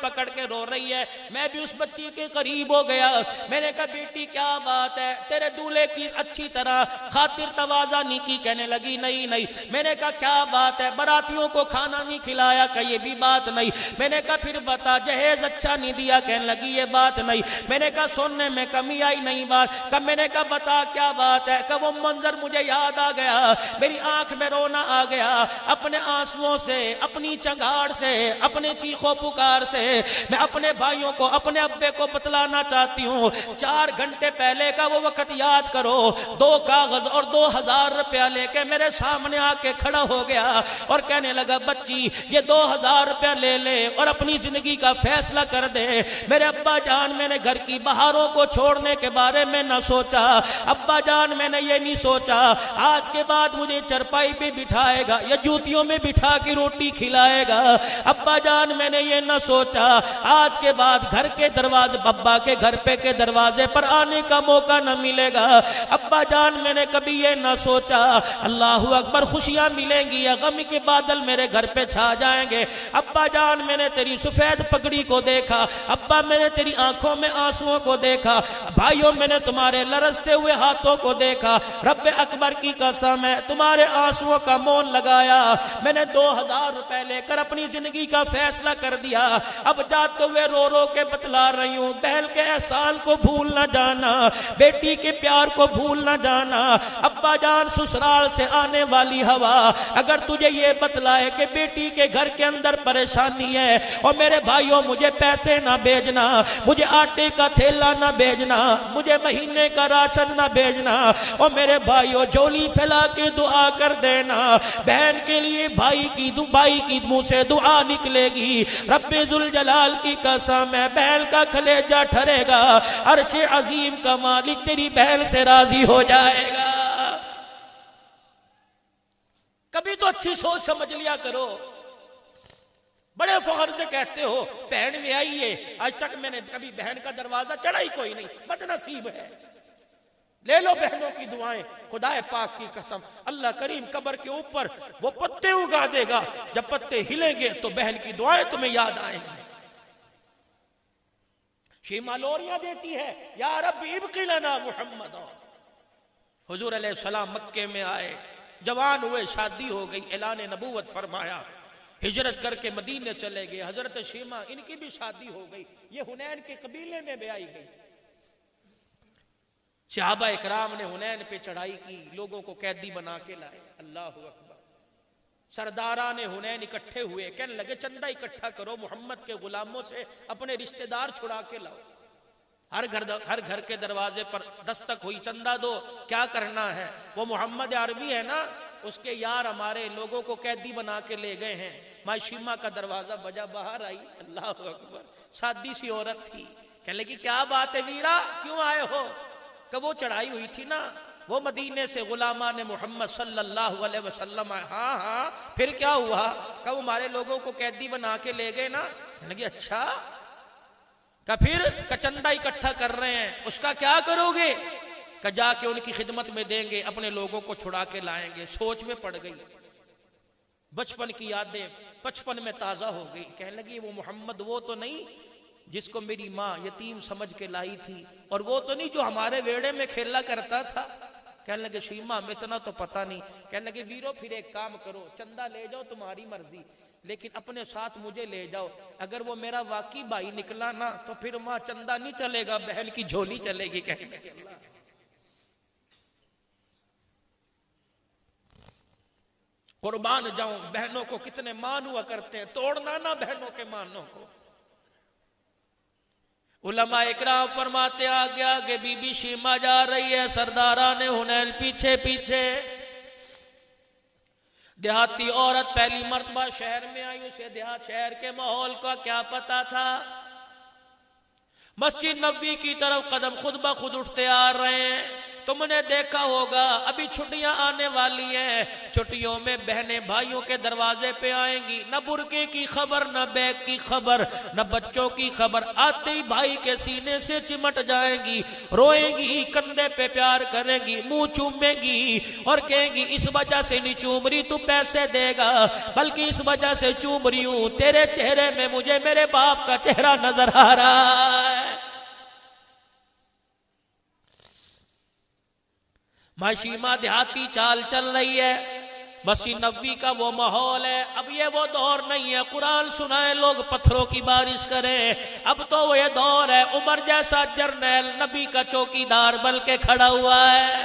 پکڑ کے رو رہی ہے. میں بھی اس بچی کے قریب ہو گیا. میں نے کہا بیٹی کیا بات ہے، تیرے دولہے کی اچھی طرح خاطر تواضع نہیں کی. کہنے لگی نہیں. میں نے کہا کیا بات ہے، براتیوں کو کھانا نہیں کھلایا؟ کہ یہ بھی بات نہیں. میں نے کہا پھر بتا جہیز اچھا نہیں دیا؟ کہنے لگی یہ بات نہیں. میں نے کہا سننے میں کمی آئی؟ نہیں بات. کہ میں نے کہا بتا کیا بات ہے؟ کہ وہ منظر مجھے یاد آ گیا، میری آنکھ میں رونا آ گیا. اپنے آنسوؤں سے، اپنی چنگاڑ سے، اپنے چیخو پکار سے میں اپنے بھائیوں کو، اپنے ابے کو بتلانا چاہتی ہوں. 4 گھنٹے پہلے کا وہ وقت یاد کرو. 2 کاغذ اور 2000 روپیہ لے کے میرے سامنے آ کے کھڑا ہو گیا. اور کہنے لگا بچی یہ 2000 روپے لے لے اور اپنی زندگی کا فیصلہ کر دے۔ میرے ابا جان میں نے گھر کی بہاروں کو چھوڑنے کے بارے میں نہ سوچا، ابا جان میں نے یہ نہیں سوچا آج کے بعد مجھے چرپائی پہ بٹھائے گا یا جوتیوں میں بٹھا کے روٹی کھلائے گا، ابا جان میں نے یہ نہ سوچا آج کے بعد گھر کے دروازے ابا کے گھر پہ کے دروازے پر آنے کا موقع نہ ملے گا، ابا جان میں نے کبھی یہ نہ سوچا اللہ اکبر خوشیاں ملیں گی یا غم کے بادل میرے گھر پہ چھا جائیں گے، ابا جان میں نے تیری سفید پگڑی کو دیکھا، ابا میں نے تیری آنکھوں میں آنسوؤں کو دیکھا، بھائیوں میں نے تمہارے لرزتے ہوئے ہاتھوں کو دیکھا، رب اکبر کی قسم ہے تمہارے آنسوؤں کا مول لگایا، میں نے 2000 روپے لے کر اپنی زندگی کا فیصلہ کر دیا، اب جاتے ہوئے رو رو کے بتلا رہی ہوں بہن کے احسان کو بھول نہ جانا، بیٹی کے پیار کو بھول نہ جانا، ابا جان سسرال سے آنے والی ہوا اگر تجھے یہ بتلائے کہ بیٹی کے گھر کے اندر پریشانی ہے اور میرے بھائیوں مجھے پیسے نہ بھیجنا، مجھے آٹے کا تھیلا نہ بھیجنا، مجھے مہینے کا راشن نہ بھیجنا، اور میرے بھائیوں جھولی پھیلا کے دعا کر دینا، بہن کے لیے بھائی کی منہ سے دعا نکلے گی، رب ذوالجلال کی قسم ہے بہن کا کلیجہ ٹھرے گا، عرش عظیم کا مالک تیری بہن سے راضی ہو جائے گا۔ کبھی تو اچھی سوچ سمجھ لیا کرو، بڑے فخر سے کہتے ہو بہن میں آئی ہے، آج تک میں نے کبھی بہن کا دروازہ چڑھا ہی کوئی نہیں، بد نصیب ہے۔ لے لو بہنوں کی دعائیں، خدا پاک کی قسم اللہ کریم قبر کے اوپر وہ پتے اگا دے گا، جب پتے ہلیں گے تو بہن کی دعائیں تمہیں یاد آئیں گی۔ شیما لوریاں دیتی ہے یا رب ابقی لنا محمد، حضور علیہ السلام مکے میں آئے، جوان ہوئے، شادی ہو گئی، اعلان نبوت فرمایا، ہجرت کر کے مدینے چلے گئے، حضرت شیما ان کی بھی شادی ہو گئی، یہ حنین کے قبیلے میں بھی آئی گئی، صحابہ اکرام نے حنین پہ چڑھائی کی، لوگوں کو قیدی بنا کے لائے، اللہ اکبر، سرداران حنین اکٹھے ہوئے، کہنے لگے چندہ اکٹھا کرو، محمد کے غلاموں سے اپنے رشتہ دار چھڑا کے لاؤ، ہر گھر کے دروازے پر دستک ہوئی، چندہ دو، کیا کرنا ہے؟ وہ محمد عربی ہے نا، اس کے یار ہمارے لوگوں کو قیدی بنا کے لے گئے ہیں، ماں شیما کا دروازہ بجا، باہر آئی، اللہ اکبر، سادی سی عورت تھی، کہنے لگی کیا بات ہے ویرا کیوں آئے ہو؟ کہ وہ چڑھائی ہوئی تھی نا، وہ مدینے سے غلامان محمد صلی اللہ علیہ وسلم آئے، ہاں پھر کیا ہوا؟ کہ وہ ہمارے لوگوں کو قیدی بنا کے لے گئے نا، کہنے لگی اچھا، کہ پھر چندہ اکٹھا کر رہے ہیں، اس کا کیا کرو گے؟ کہ جا کے ان کی خدمت میں دیں گے، اپنے لوگوں کو چھڑا کے لائیں گے۔ سوچ میں پڑ گئی، بچپن کی یادیں بچپن میں تازہ ہو گئی، کہنے لگی وہ محمد وہ تو نہیں جس کو میری ماں یتیم سمجھ کے لائی تھی، اور وہ تو نہیں جو ہمارے ویڑے میں کھیلا کرتا تھا۔ کہنے لگے شیما ہمیں اتنا تو پتہ نہیں، کہنے لگے ویرو پھر ایک کام کرو، چندہ لے جاؤ تمہاری مرضی، لیکن اپنے ساتھ مجھے لے جاؤ، اگر وہ میرا واقعی بھائی نکلا نا تو پھر ماں چندہ نہیں چلے گا، بہن کی جھولی چلے گی۔ کہنے لگے قربان جاؤں، بہنوں کو کتنے مان ہوا کرتے ہیں، توڑنا نہ بہنوں کے مانوں کو۔ علماء اکرام فرماتے آگے آگے بی بی شیما جا رہی ہے، سرداران حنین پیچھے پیچھے، دیہاتی عورت پہلی مرتبہ شہر میں آئی، اسے دیہات شہر کے ماحول کا کیا پتا تھا، مسجد نبوی کی طرف قدم خود بخود اٹھتے آ رہے ہیں۔ تم نے دیکھا ہوگا ابھی چھٹیاں آنے والی ہیں، چھٹیوں میں بہنیں بھائیوں کے دروازے پہ آئیں گی، نہ برقعے کی خبر، نہ بیگ کی خبر، نہ بچوں کی خبر، آتے ہی بھائی کے سینے سے چمٹ جائیں گی، روئیں گی، کندھے پہ پیار کریں گی، منہ چومیں گی اور کہیں گی اس وجہ سے نہیں چوم رہی تو پیسے دے گا، بلکہ اس وجہ سے چوم رہی ہوں تیرے چہرے میں مجھے میرے باپ کا چہرہ نظر آ رہا ہے۔ معشیمہ دیہاتی چال چل رہی ہے، مسجد نبوی کا وہ ماحول ہے، اب یہ وہ دور نہیں ہے قرآن سنائے لوگ پتھروں کی بارش کریں، اب تو وہ یہ دور ہے عمر جیسا جرنیل نبی کا چوکیدار بن کے کھڑا ہوا ہے،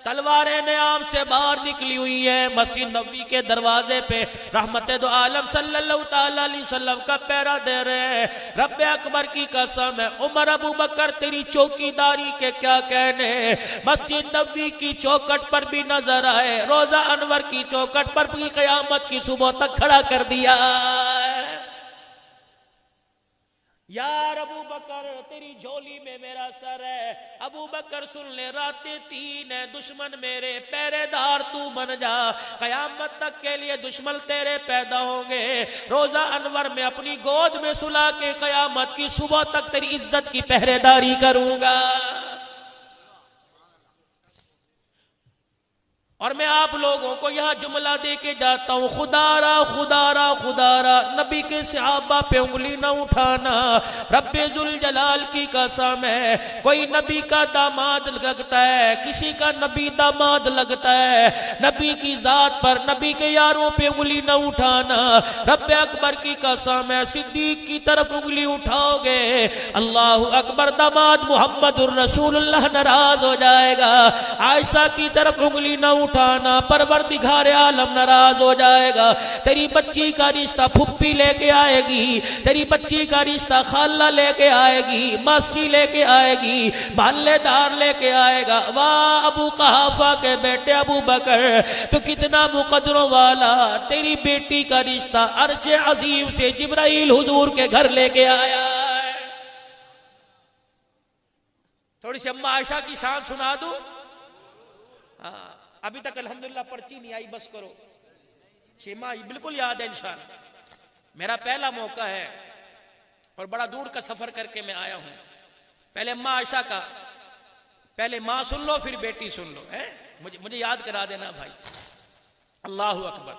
تلواریں نیام سے باہر نکلی ہوئی ہیں مسجد نبوی کے دروازے پہ رحمت دو عالم صلی اللہ تعالیٰ علیہ وسلم کا پہرا دے رہے ہیں. رب اکبر کی قسم ہے عمر ابو بکر تیری چوکی داری کے کیا کہنے, مسجد نبوی کی چوکٹ پر بھی نظر آئے, روزہ انور کی چوکٹ پر بھی قیامت کی صبح تک کھڑا کر دیا. یار ابو بکر تیری جھولی میں میرا سر ہے, ابو بکر سن لے راتیں 3 ہیں, دشمن میرے پہرے دار تو بن جا, قیامت تک کے لیے دشمن تیرے پیدا ہوں گے, روزہ انور میں اپنی گود میں سلا کے قیامت کی صبح تک تیری عزت کی پہرے داری کروں گا. اور میں آپ لوگوں کو یہاں جملہ دے کے جاتا ہوں, خدا را خدا را خدا را نبی کے صحابہ پہ انگلی نہ اٹھانا, رب ذوالجلال کی قسم ہے کوئی نبی کا داماد لگتا ہے, کسی کا نبی داماد لگتا ہے, نبی کی ذات پر نبی کے یاروں پہ انگلی نہ اٹھانا. رب اکبر کی قسم ہے صدیق کی طرف انگلی اٹھاؤ گے اللہ اکبر داماد محمد الرسول اللہ ناراض ہو جائے گا, عائشہ کی طرف انگلی نہ اٹھانا پروردگار عالم ناراض ہو جائے گا, تیری بچی کا رشتہ پھپھی لے کے آئے گی, تیری بچی کا رشتہ خالہ لے کے آئے گی, ماسی لے کے آئے گی, بھالے دار لے کے آئے گا. واہ ابو قحافہ کے بیٹے ابو بکر تو کتنا مقدروں والا, تیری بیٹی کا رشتہ عرش عظیم سے جبرائیل حضور کے گھر لے کے آیا ہے. تھوڑی سی اماں عائشہ کی شان سنا دوں, ابھی تک الحمدللہ پرچی نہیں آئی, بس کرو شیما بالکل یاد ہے انشاءاللہ. میرا پہلا موقع ہے اور بڑا دور کا سفر کر کے میں آیا ہوں. پہلے اماں عائشہ کا, پہلے ماں سن لو پھر بیٹی سن لو, مجھے یاد کرا دینا بھائی. اللہ اکبر.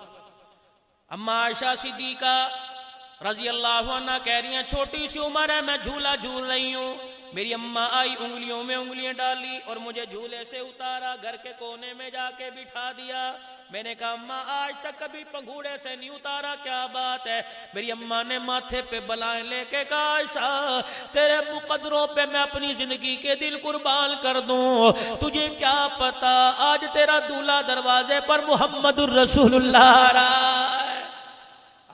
اماں عائشہ صدیقہ رضی اللہ عنہ کہہ رہی ہیں چھوٹی سی عمر ہے, میں جھولا جھول رہی ہوں, میری اماں آئی انگلیوں میں انگلیاں ڈالی اور مجھے جھولے سے اتارا, گھر کے کونے میں جا کے بٹھا دیا. میں نے کہا اماں آج تک کبھی پنگھوڑے سے نہیں اتارا, کیا بات ہے؟ میری اماں نے ماتھے پہ بلائیں لے کے کہا عائشہ تیرے مقدروں پہ میں اپنی زندگی کے دل قربان کر دوں, تجھے کیا پتا آج تیرا دولہا دروازے پر محمد الرسول اللہ رہا ہے.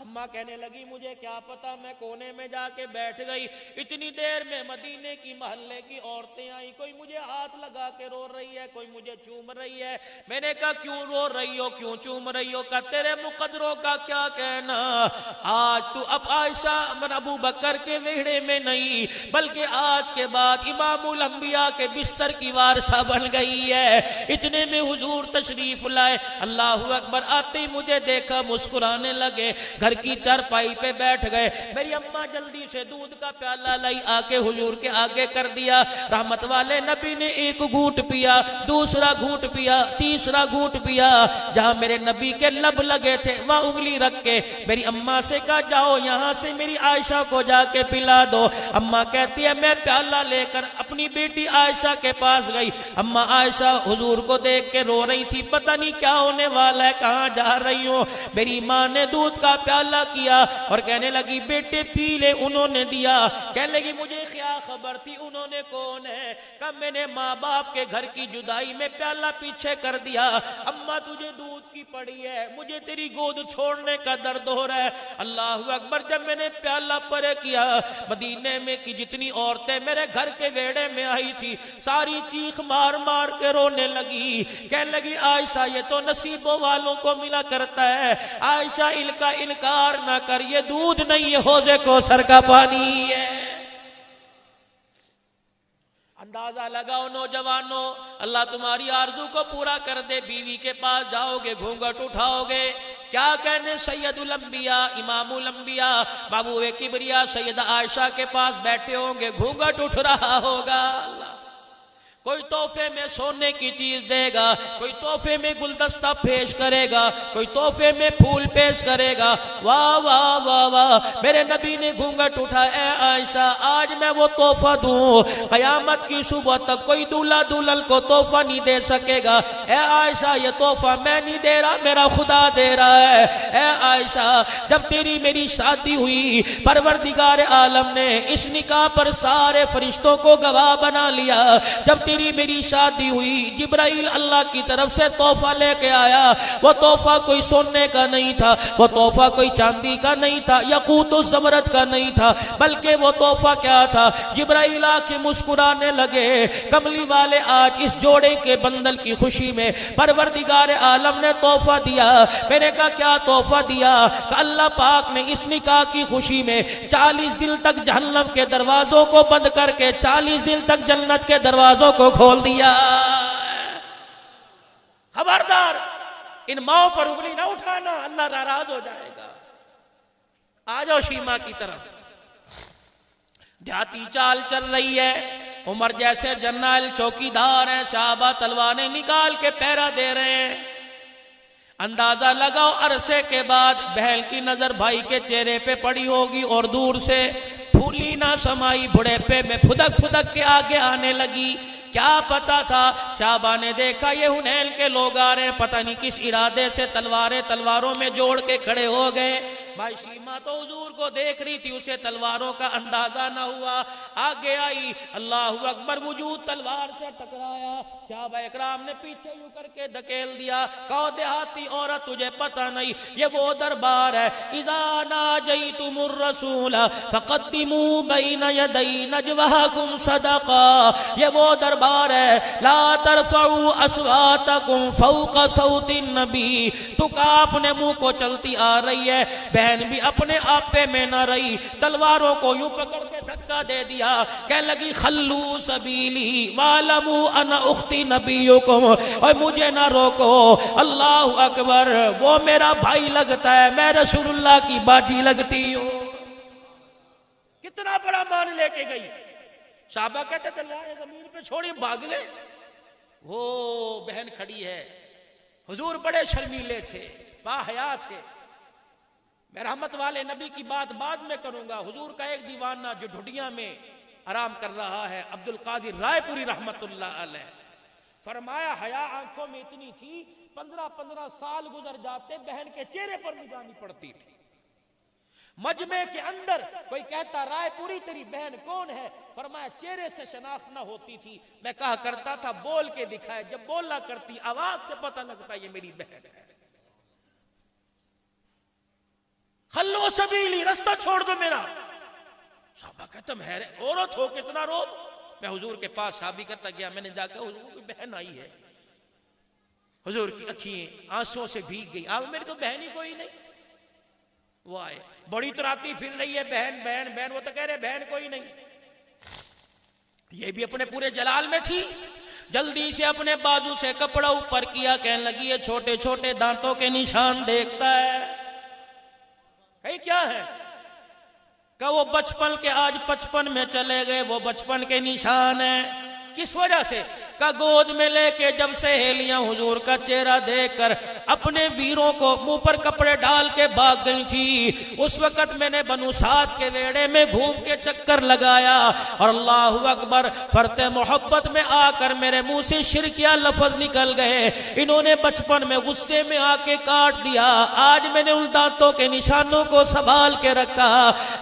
اماں کہنے لگی مجھے کیا پتا, میں کونے میں جا کے بیٹھ گئی. اتنی دیر میں مدینے کی محلے کی عورتیں آئیں, کوئی مجھے ہاتھ لگا کے رو رہی ہے, کوئی مجھے چوم رہی ہے. میں نے کہا کیوں رو رہی ہو, کیوں چوم رہی ہو؟ کہا تیرے مقدروں کا کیا کہنا, آج تو اب عائشہ ابو بکر کے ویڑے میں نہیں بلکہ آج کے بعد امام الانبیاء کے بستر کی وارثہ بن گئی ہے. اتنے میں حضور تشریف لائے, اللہ اکبر. آتے ہی مجھے دیکھا مسکرانے لگے, گھر کی چارپائی پہ بیٹھ گئے. میری اماں جلدی سے دودھ کا پیالہ لائی, آ کے حضور کے آگے کر دیا. رحمت والے نبی نے ایک گھونٹ پیا, دوسرا گھونٹ پیا, تیسرا گھونٹ پیا. جہاں میرے نبی کے لب لگے تھے وہاں انگلی رکھ کے میری اماں سے کہا جاؤ یہاں سے میری عائشہ کو جا کے پلا دو. اماں کہتی ہے میں پیالہ لے کر اپنی بیٹی عائشہ کے پاس گئی. اماں عائشہ حضور کو دیکھ کے رو رہی تھی, پتہ نہیں کیا ہونے والا ہے, کہاں جا رہی ہوں. میری ماں نے دودھ کا پیالہ کیا اور کہنے لگی بیٹے پی لے. انہوں نے دیا, کہنے لگی مجھے کیا خبر تھی انہوں نے کون ہے. کہا میں نے ماں باپ کے گھر کی جدائی میں پیالہ پیچھے کر دیا. اماں تجھے دودھ کی پڑی ہے, مجھے تیری گود چھوڑنے کا درد ہو رہا ہے. اللہ اکبر. جب میں نے پیالہ پرے کیا, مدینے میں کی جتنی عورتیں میرے گھر کے ویڑے میں آئی تھی ساری چیخ مار مار کے رونے لگی. کہنے لگی عائشہ یہ تو نصیبوں والوں کو ملا کرتا ہے, عائشہ ان کا انکار نہ کر, یہ دودھ نہیں یہ حوض کوثر کا پانی ہے. اندازہ لگاؤ نوجوانوں, اللہ تمہاری آرزو کو پورا کر دے. بیوی کے پاس جاؤ گے گھونگھٹ اٹھاؤ گے, کیا کہنے سید الانبیاء امام الانبیاء محبوب کبریا سیدہ عائشہ کے پاس بیٹھے ہوں گے, گھونگھٹ اٹھ رہا ہوگا. کوئی تحفے میں سونے کی چیز دے گا, کوئی تحفے میں گلدستہ پیش کرے گا, کوئی تحفے میں پھول پیش کرے گا. واہ واہ واہ واہ. میرے نبی نے گھونگھٹ اٹھا, اے عائشہ آج میں وہ تحفہ دوں, قیامت کی صبح تک کوئی دولہا دلہن کو تحفہ نہیں دے سکے گا. اے عائشہ یہ تحفہ میں نہیں دے رہا, میرا خدا دے رہا ہے. اے عائشہ جب تیری میری شادی ہوئی پروردگار عالم نے اس نکاح پر سارے فرشتوں کو گواہ بنا لیا. جب تیری میری شادی ہوئی جبرائیل اللہ کی طرف سے تحفہ لے کے آیا. وہ تحفہ کوئی سونے کا نہیں تھا, وہ تحفہ کوئی چاندی کا نہیں تھا, یاقوت و زمرد کا نہیں تھا, بلکہ وہ تحفہ کیا تھا؟ جبرائیل آ کے مسکرانے لگے. کملی والے آج اس جوڑے کے بندل کی خوشی میں پروردگار عالم نے تحفہ دیا. میں نے کہا کیا تحفہ دیا؟ کہ اللہ پاک نے اس نکاح کی خوشی میں 40 دن تک جہنم کے دروازوں کو بند کر کے 40 دن تک جنت کے دروازوں کو کھول دیا. خبردار ان ماؤں پر انگلی نہ اٹھانا, اللہ ناراض ہو جائے گا. آ جاؤ شیما کی طرف. دیہاتی چال چل رہی ہے. عمر جیسے جنرل چوکیدار ہیں, صحابہ تلواریں نکال کے پہرا دے رہے ہیں. اندازہ لگاؤ عرصے کے بعد بہن کی نظر بھائی کے چہرے پہ پڑی ہوگی اور دور سے پھولی نہ سمائی بڑھیپے میں پھدک پھدک کے آگے آنے لگی. کیا پتا تھا؟ صحابہ نے دیکھا یہ حنین کے لوگ آ رہے ہیں, پتہ نہیں کس ارادے سے تلواروں میں جوڑ کے کھڑے ہو گئے. بھائی شیما تو حضور کو دیکھ رہی تھی, اسے تلواروں کا اندازہ نہ ہوا. آگے آئی, اللہ اکبر, وجود تلوار سے ٹکرایا. صحابہ اکرام نے پیچھے یوں کر کے دھکیل دیا. کہو دیہاتی عورت تجھے پتہ نہیں یہ وہ دربار ہے. اذا ناجیتم الرسول فقدموا بین یدی نجواکم صدقا. یہ وہ دربار ہے. لا ترفعوا اصواتکم فوق صوت النبی. تو کا اپنے منہ کو چلتی آ رہی ہے, بہن بھی اپنے آپے میں نہ رہی, تلواروں کو یوں پکڑ کے دھکا دے دیا. کہنے لگی خلو سبیلی وعلموا انا اختی نبیکم, اور مجھے نہ روکو. اللہ اکبر, وہ میرا بھائی لگتا ہے, میں رسول اللہ کی باجی لگتی ہوں. کتنا بڑا مان لے کے گئی. صحابہ کہتے تلواریں زمین پہ چھوڑی بھاگ گئے. وہ بہن کھڑی ہے. حضور بڑے شرمیلے تھے, با حیا تھے. میں رحمت والے نبی کی بات بعد میں کروں گا. حضور کا ایک دیوانہ جو ڈھڈیاں میں آرام کر رہا ہے, عبد القادر رائے پوری رحمت اللہ علیہ, فرمایا حیا آنکھوں میں اتنی تھی 15 سال گزر جاتے بہن کے چہرے پر نگاہ نہیں پڑتی تھی. مجمع کے اندر کوئی کہتا رائے پوری تیری بہن کون ہے؟ فرمایا چہرے سے شناخت نہ ہوتی تھی. میں کہا کرتا تھا بول کے دکھائے. جب بولا کرتی آواز سے پتہ لگتا یہ میری بہن ہے. خلو سبیلی, رستہ چھوڑ دو میرا. صحابہ کہتا میں عورت ہو کتنا رو. میں حضور کے پاس صحابی کرتا گیا. میں نے جا کہا حضور کی بہن آئی ہے. حضور کی اکھیں آنسوں سے بھیگ گئی. اب میری تو بہن ہی کوئی نہیں. وہ آئے, بڑی تراتی پھر رہی ہے بہن بہن بہن. وہ تو کہہ رہے بہن کوئی نہیں. یہ بھی اپنے پورے جلال میں تھی. جلدی سے اپنے بازو سے کپڑا اوپر کیا. کہنے لگی یہ چھوٹے چھوٹے دانتوں کے نشان دیکھتا ہے. کہیں کیا ہے؟ کہ وہ بچپن کے آج 55 میں چلے گئے. وہ بچپن کے نشان ہیں. کس وجہ سے؟ کہ گود میں لے کے جب سہیلیاں حضور کا چہرہ دیکھ کر اپنے ویروں کو منہ پر کپڑے ڈال کے بھاگ گئی تھی. اس وقت میں نے بنو سعد کے ویڑے میں گھوم کے چکر لگایا اور اللہ اکبر فرتے محبت میں آ کر میرے منہ سے شرکیہ لفظ نکل گئے. انہوں نے بچپن میں غصے میں آ کے کاٹ دیا. آج میں نے ان دانتوں کے نشانوں کو سنبھال کے رکھا.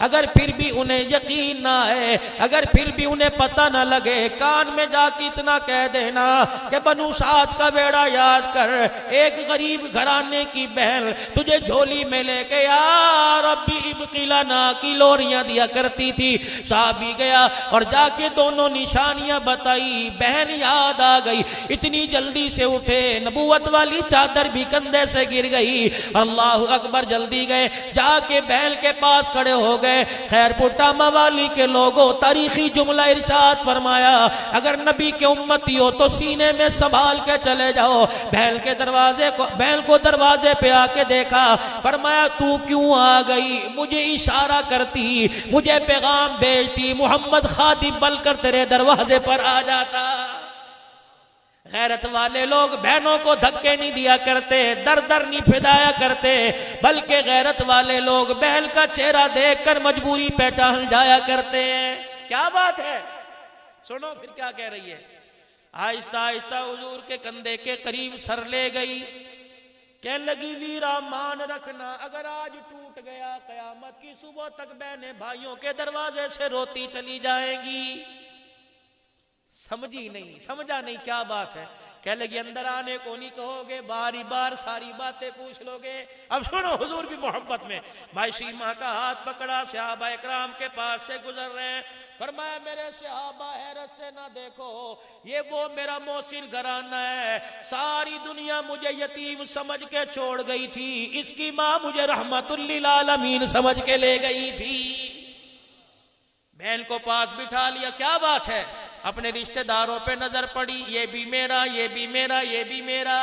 اگر پھر بھی انہیں یقین نہ ہے, اگر پھر بھی انہیں پتہ نہ لگے, کان میں جا کے اتنا کہہ دینا کہ بنو سعد کا بیڑا یاد کر, ایک غریب گھرانے کی بہن تجھے جھولی میں لے کے یا ربی ابقی لنا کی لوریاں دیا کرتی تھی. صحابی گیا اور جا کے دونوں نشانیاں بتائی. بہن یاد آ گئی. اتنی جلدی سے اٹھے, نبوت والی چادر بھی کندھے سے گر گئی. اللہ اکبر, جلدی گئے, جا کے بہن کے پاس کھڑے ہو گئے. خیر پٹا موالی کے لوگوں, تاریخی جملہ ارشاد فرمایا اگر نبی کے امتی ہو تو سینے میں سنبھال کے چلے جاؤ. بہن کو دروازے پہ آ کے دیکھا. فرمایا تو کیوں آ گئی؟ مجھے اشارہ کرتی, مجھے پیغام بھیجتی, محمد خادم بن کر تیرے دروازے پر آ جاتا. غیرت والے لوگ بہنوں کو دھکے نہیں دیا کرتے, در در نہیں پھدایا کرتے, بلکہ غیرت والے لوگ بہن کا چہرہ دیکھ کر مجبوری پہچان جایا کرتے ہیں. کیا بات ہے؟ سنو پھر کیا کہہ رہی ہے. آہستہ آہستہ حضور کے کندھے کے قریب سر لے گئی. کہنے لگی ویرا مان رکھنا, اگر آج ٹوٹ گیا قیامت کی صبح تک بہنیں بھائیوں کے دروازے سے روتی چلی جائیں گی. سمجھی نہیں، سمجھا نہیں کیا بات ہے. کہہ لگی اندر آنے کو نہیں کہو گے، باری بار ساری باتیں پوچھ لو گے. اب سنو حضور بھی محبت میں بھائی شیمہ کا ہاتھ پکڑا، صحابہ اکرام کے پاس سے گزر رہے ہیں. فرمایا میرے صحابہ حیرت سے نہ دیکھو، یہ وہ میرا محسن گھرانہ ہے، ساری دنیا مجھے یتیم سمجھ کے چھوڑ گئی تھی، اس کی ماں مجھے رحمت للعالمین سمجھ کے لے گئی تھی. بہن کو پاس بٹھا لیا. کیا بات ہے؟ اپنے رشتہ داروں پہ نظر پڑی، یہ بھی میرا، یہ بھی میرا، یہ بھی میرا.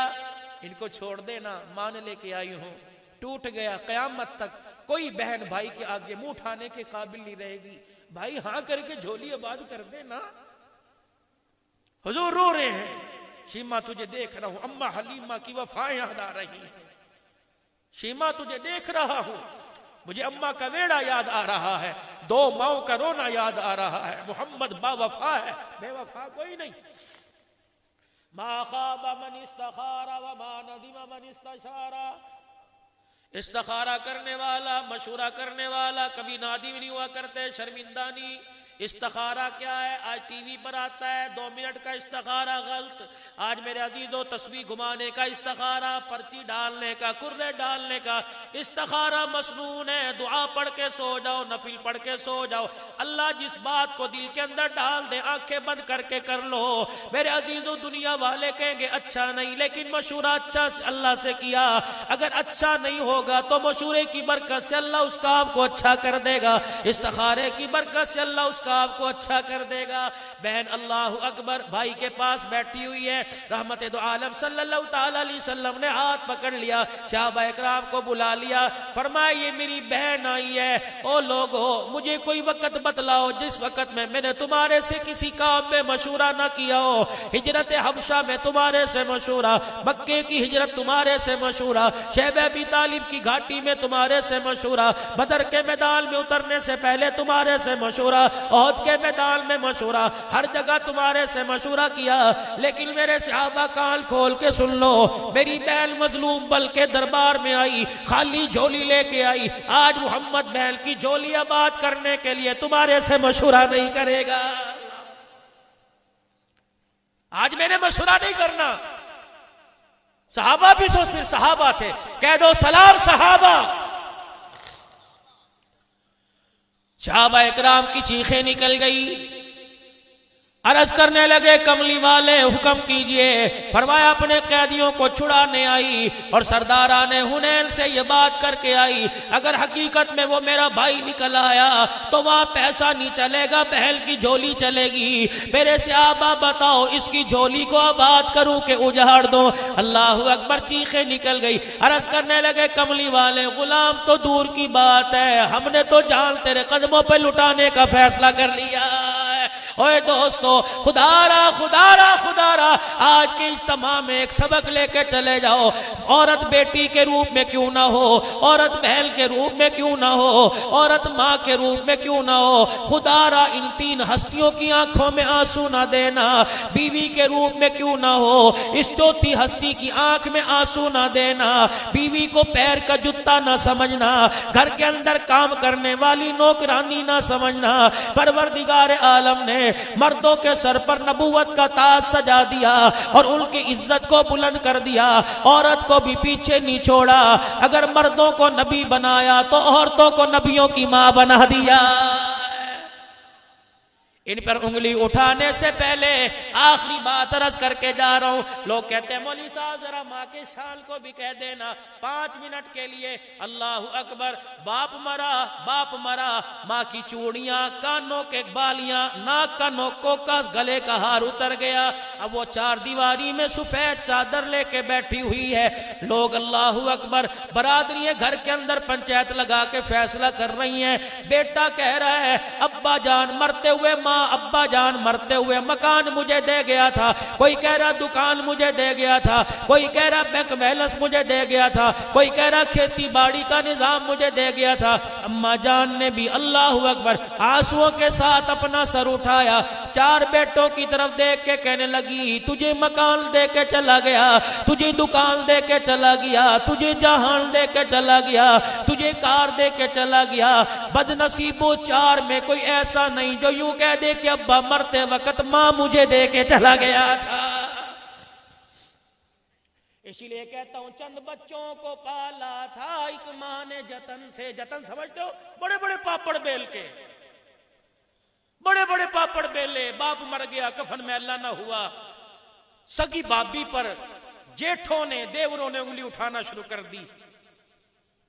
ان کو چھوڑ دینا، مان لے کے آئی ہوں. ٹوٹ گیا. قیامت تک کوئی بہن بھائی کے آگے منہ اٹھانے کے قابل نہیں رہے گی. بھائی ہاں کر کے جھولی آباد کر دینا. حضور رو رہے ہیں، شیمہ تجھے دیکھ رہا ہوں، اماں حلیمہ کی وفائیں یاد آ رہی ہیں. شیمہ تجھے دیکھ رہا ہوں، مجھے اماں کا ویڑا یاد آ رہا ہے، دو ماؤں کا رونا یاد آ رہا ہے. محمد با وفا ہے، بے وفا کوئی نہیں. ما خاب من استخار وما ندم من استشار. استخارہ کرنے والا، مشورہ کرنے والا کبھی نادم نہیں ہوا کرتے، شرمندہ نہیں. استخارہ کیا ہے؟ آج ٹی وی پر آتا ہے 2 منٹ کا استخارہ غلط. آج میرے عزیزوں تسبیح گھمانے کا استخارہ، پرچی ڈالنے کا، کرنے ڈالنے کا استخارہ مسنون ہے. دعا پڑھ کے سو جاؤ، نفل پڑھ کے سو جاؤ. اللہ جس بات کو دل کے اندر ڈال دے آنکھیں بند کر کے کر لو. میرے عزیزوں دنیا والے کہیں گے اچھا نہیں، لیکن مشورہ اچھا اللہ سے کیا، اگر اچھا نہیں ہوگا تو مشورے کی برکت سے اللہ اس کام کو اچھا کر دے گا، استخارے کی برکت سے اللہ اس آپ کو اچھا کر دے گا. بہن اللہ اکبر بھائی کے پاس بیٹھی ہوئی ہے. رحمت دو عالم صلی اللہ تعالی علیہ وسلم نے ہاتھ پکڑ لیا، صحابہ اکرام کو بلا لیا. فرمایا یہ میری بہن آئی ہے. او لوگو مجھے کوئی وقت بتلاؤ جس وقت میں نے تمہارے سے کسی کام میں مشورہ نہ کیا ہو. ہجرت حبشہ میں تمہارے سے مشورہ، مکے کی ہجرت تمہارے سے مشورہ، شیب ابی طالب کی گھاٹی میں تمہارے سے مشورہ، بدر کے میدان میں اترنے سے پہلے تمہارے سے مشورہ، احد کے میدان میں مشورہ، ہر جگہ تمہارے سے مشورہ کیا. لیکن میرے صحابہ کان کھول کے سن لو، میری بہن مظلوم بل کے دربار میں آئی، خالی جھولی لے کے آئی. آج محمد بہن کی جھولی آباد کرنے کے لیے تمہارے سے مشورہ نہیں کرے گا. آج میں نے مشورہ نہیں کرنا. صحابہ بھی سوچ، پھر صحابہ سے کہہ دو سلام صحابہ. صحابہ اکرام کی چیخیں نکل گئی، عرض کرنے لگے کملی والے حکم کیجئے. فرمایا اپنے قیدیوں کو چھڑانے آئی اور سرداران حنین سے یہ بات کر کے آئی، اگر حقیقت میں وہ میرا بھائی نکل آیا تو وہاں پیسہ نہیں چلے گا، بہل کی جھولی چلے گی. میرے صحابہ بتاؤ اس کی جھولی کو آباد کروں کہ اجاڑ دوں؟ اللہ اکبر چیخیں نکل گئی. عرض کرنے لگے کملی والے غلام تو دور کی بات ہے، ہم نے تو جان تیرے قدموں پہ لٹانے کا فیصلہ کر لیا. اوے دوستو خدا را آج کے اجتماع میں ایک سبق لے کے چلے جاؤ. عورت بیٹی کے روپ میں کیوں نہ ہو، عورت بہن کے روپ میں کیوں نہ ہو، عورت ماں کے روپ میں کیوں نہ ہو، خدا را ان 3 ہستیوں کی آنکھوں میں آنسو نہ دینا. بیوی کے روپ میں کیوں نہ ہو، اس چوتھی ہستی کی آنکھ میں آنسو نہ دینا. بیوی کو پیر کا جتا نہ سمجھنا، گھر کے اندر کام کرنے والی نوکرانی نہ سمجھنا. پروردگار عالم نے مردوں کے سر پر نبوت کا تاج سجا دیا اور ان کی عزت کو بلند کر دیا، عورت کو بھی پیچھے نہیں چھوڑا. اگر مردوں کو نبی بنایا تو عورتوں کو نبیوں کی ماں بنا دیا. ان پر انگلی اٹھانے سے پہلے آخری بات عرض کر کے جا رہا ہوں. لوگ کہتے ہیں مولوی صاحب ذرا ماں کے شان کو بھی کہہ دینا 5 منٹ کے لیے. اللہ اکبر. باپ مرا، ماں کی چوڑیاں، کانوں کے بالیاں، ناک کا نوکوں کا، گلے کا ہار اتر گیا. اب وہ 4 دیواری میں سفید چادر لے کے بیٹھی ہوئی ہے. لوگ اللہ اکبر برادری گھر کے اندر پنچایت لگا کے فیصلہ کر رہی ہیں. بیٹا کہہ رہا ہے ابا جان مرتے ہوئے ابا جان مرتے ہوئے مکان مجھے دے گیا تھا، کوئی کہہ رہا دکان مجھے دے گیا تھا، کوئی کہہ رہا بینک بیلنس مجھے دے گیا تھا، کوئی کہہ رہا کھیتی باڑی کا نظام مجھے دے گیا تھا. اما جان نے بھی اللہ اکبر آنسوؤں کے ساتھ اپنا سر اٹھایا، 4 بیٹوں کی طرف دیکھ کے کہنے لگی تجھے مکان دے کے چلا گیا، تجھے دکان دے کے چلا گیا، تجھے جہان دے کے چلا گیا، تجھے کار دے کے چلا گیا، بد نصیبو 4 میں کوئی ایسا نہیں جو یوں کہہ دے کہ ابا مرتے وقت ماں مجھے دے کے چلا گیا تھا۔ اسی لیے کہتا ہوں چند بچوں کو پالا تھا ایک ماں نے جتن سے، جتن سمجھتے ہو؟ بڑے بڑے پاپڑ بیل کے، بڑے بڑے پاپڑ بیلے، باپ مر گیا کفن میں اللہ نہ ہوا، سگی بابی پر جیٹھوں نے دیوروں نے انگلی اٹھانا شروع کر دی،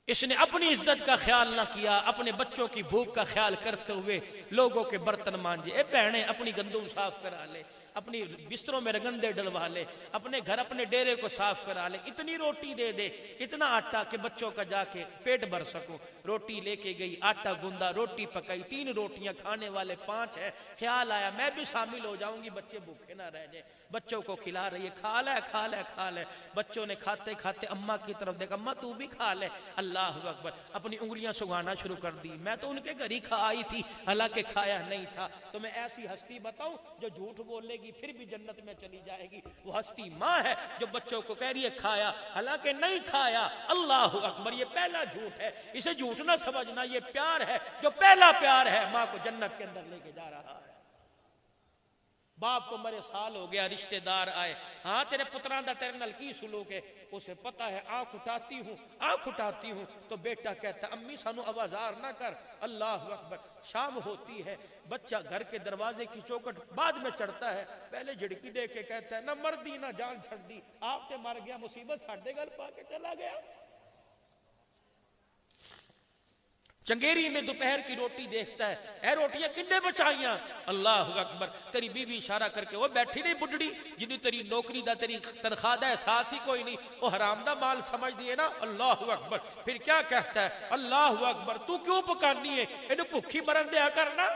اس نے اپنی عزت کا خیال نہ کیا، اپنے بچوں کی بھوک کا خیال کرتے ہوئے لوگوں کے برتن مانجے۔ اے بہنیں اپنی گندم صاف کرا لے، اپنی بستروں میں رگندے ڈلوا لے، اپنے گھر اپنے ڈیرے کو صاف کرا لے، اتنی روٹی دے دے، اتنا آٹا کہ بچوں کا جا کے پیٹ بھر سکو۔ روٹی لے کے گئی، آٹا گوندا، روٹی پکائی، 3 روٹیاں، کھانے والے 5 ہیں، خیال آیا میں بھی شامل ہو جاؤں گی، بچے بھوکے نہ رہ جائیں، بچوں کو کھلا رہی ہے، کھا لے کھا لے کھا لے۔ بچوں نے کھاتے کھاتے اماں کی طرف دیکھا، اماں تو بھی کھا لے، اللہ اکبر، اپنی انگلیاں سگانا شروع کر دی۔ میں تو ان کے گھر ہی کھا آئی تھی، حالانکہ کھایا نہیں تھا۔ تو میں ایسی ہستی بتاؤں جو جھوٹ بولے گی پھر بھی جنت میں چلی جائے گی، وہ ہستی ماں ہے جو بچوں کو کہہ رہی ہے کھایا، حالانکہ نہیں کھایا۔ اللہ اکبر، یہ پہلا جھوٹ ہے، اسے جھوٹ نہ سمجھنا، یہ پیار ہے جو پہلا پیار ہے، ماں کو جنت کے اندر لے کے جا رہا ہے۔ باپ کو مرے سال ہو گیا، رشتہ دار آئے، ہاں تیرے پتران دا تیرے نال کی سلوک ہے؟ اسے پتا ہے آنکھ اٹھاتی ہوں تو بیٹا کہتا امی سانو آوازار نہ کر۔ اللہ اکبر، شام ہوتی ہے، بچہ گھر کے دروازے کی چوکٹ بعد میں چڑھتا ہے، پہلے جھڑکی دے کے کہتا ہے نہ مردی نہ جان چھڑ دی، آپ تے مر گیا، مصیبت ساڈے گھر پا کے چلا گیا۔ چنگیری میں دوپہر کی روٹی دیکھتا ہے، اے روٹیاں کنے بچائیاں؟ اللہ اکبر، تیری بیوی اشارہ کر کے وہ بیٹھی نہیں بڈڑی جنہیں تیری نوکری دا تیری تنخواہ دا احساس ہی کوئی نہیں، وہ حرام دا مال سمجھ دیے نا۔ اللہ اکبر، پھر کیا کہتا ہے؟ اللہ اکبر، تو کیوں پکانی ہے؟ انہوں بھوکی مرن دیا کرنا۔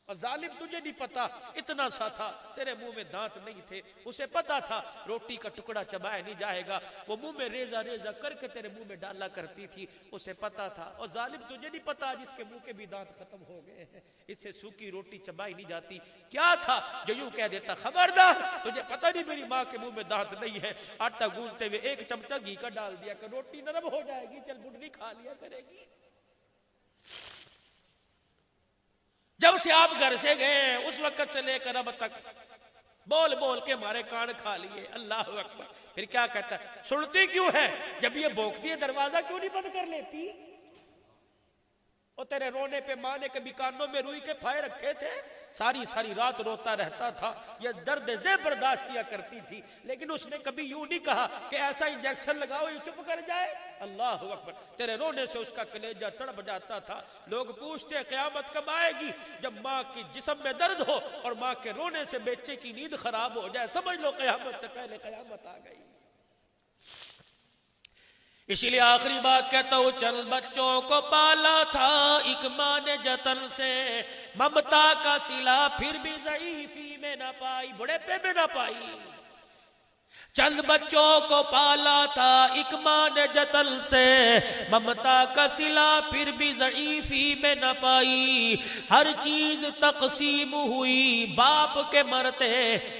اور ظالم تجھے نہیں پتا، اتنا سا تھا، تیرے منہ میں دانت نہیں تھے، اسے پتا تھا روٹی کا ٹکڑا چبایا نہیں جائے گا، وہ منہ میں ریزہ ریزہ کر کے تیرے منہ میں ڈالا کرتی تھی، اسے پتا تھا۔ اور ظالم تجھے نہیں پتا جس کے منہ کے بھی دانت ختم ہو گئے ہیں، اس سے سوکھی روٹی چبائی نہیں جاتی۔ کیا تھا جو یوں کہہ دیتا خبردار تجھے پتا نہیں میری ماں کے منہ میں دانت نہیں ہے، آٹا گوندتے ہوئے 1 چمچہ گھی کا ڈال دیا کہ روٹی نرم ہو جائے گی، چل بڈھڑی کھا لیا کرے گی۔ جب سے آپ گھر سے گئے اس وقت سے لے کر اب تک بول بول کے ہمارے کان کھا لیے۔ اللہ اکبر، پھر کیا کہتا ہے؟ سنتی کیوں ہے؟ جب یہ بھونکتی ہے دروازہ کیوں نہیں بند کر لیتی؟ اور تیرے رونے پہ ماں نے کبھی کانوں میں روئی کے پھائے رکھے تھے؟ ساری رات روتا رہتا تھا، یہ درد سے برداشت کیا کرتی تھی، لیکن اس نے کبھی یوں نہیں کہا کہ ایسا انجیکشن لگاؤ یہ چپ کر جائے۔ اللہ اکبر، تیرے رونے سے اس کا کلیجہ تڑپ جاتا تھا۔ لوگ پوچھتے قیامت کب آئے گی؟ جب ماں کی جسم میں درد ہو اور ماں کے رونے سے بچے کی نیند خراب ہو جائے، سمجھ لو قیامت سے پہلے قیامت آ گئی۔ اسی لیے آخری بات کہتا ہوں، چند بچوں کو پالا تھا ایک ماں نے جتن سے، ممتا کا صلہ پھر بھی ضعیفی میں نہ پائی، بڑھاپے میں نہ پائی۔ چند بچوں کو پالا تھا ایک ماں نے جتن سے، ممتا کا صلہ پھر بھی ضعیفی میں نہ پائی۔ ہر چیز تقسیم ہوئی باپ کے مرتے،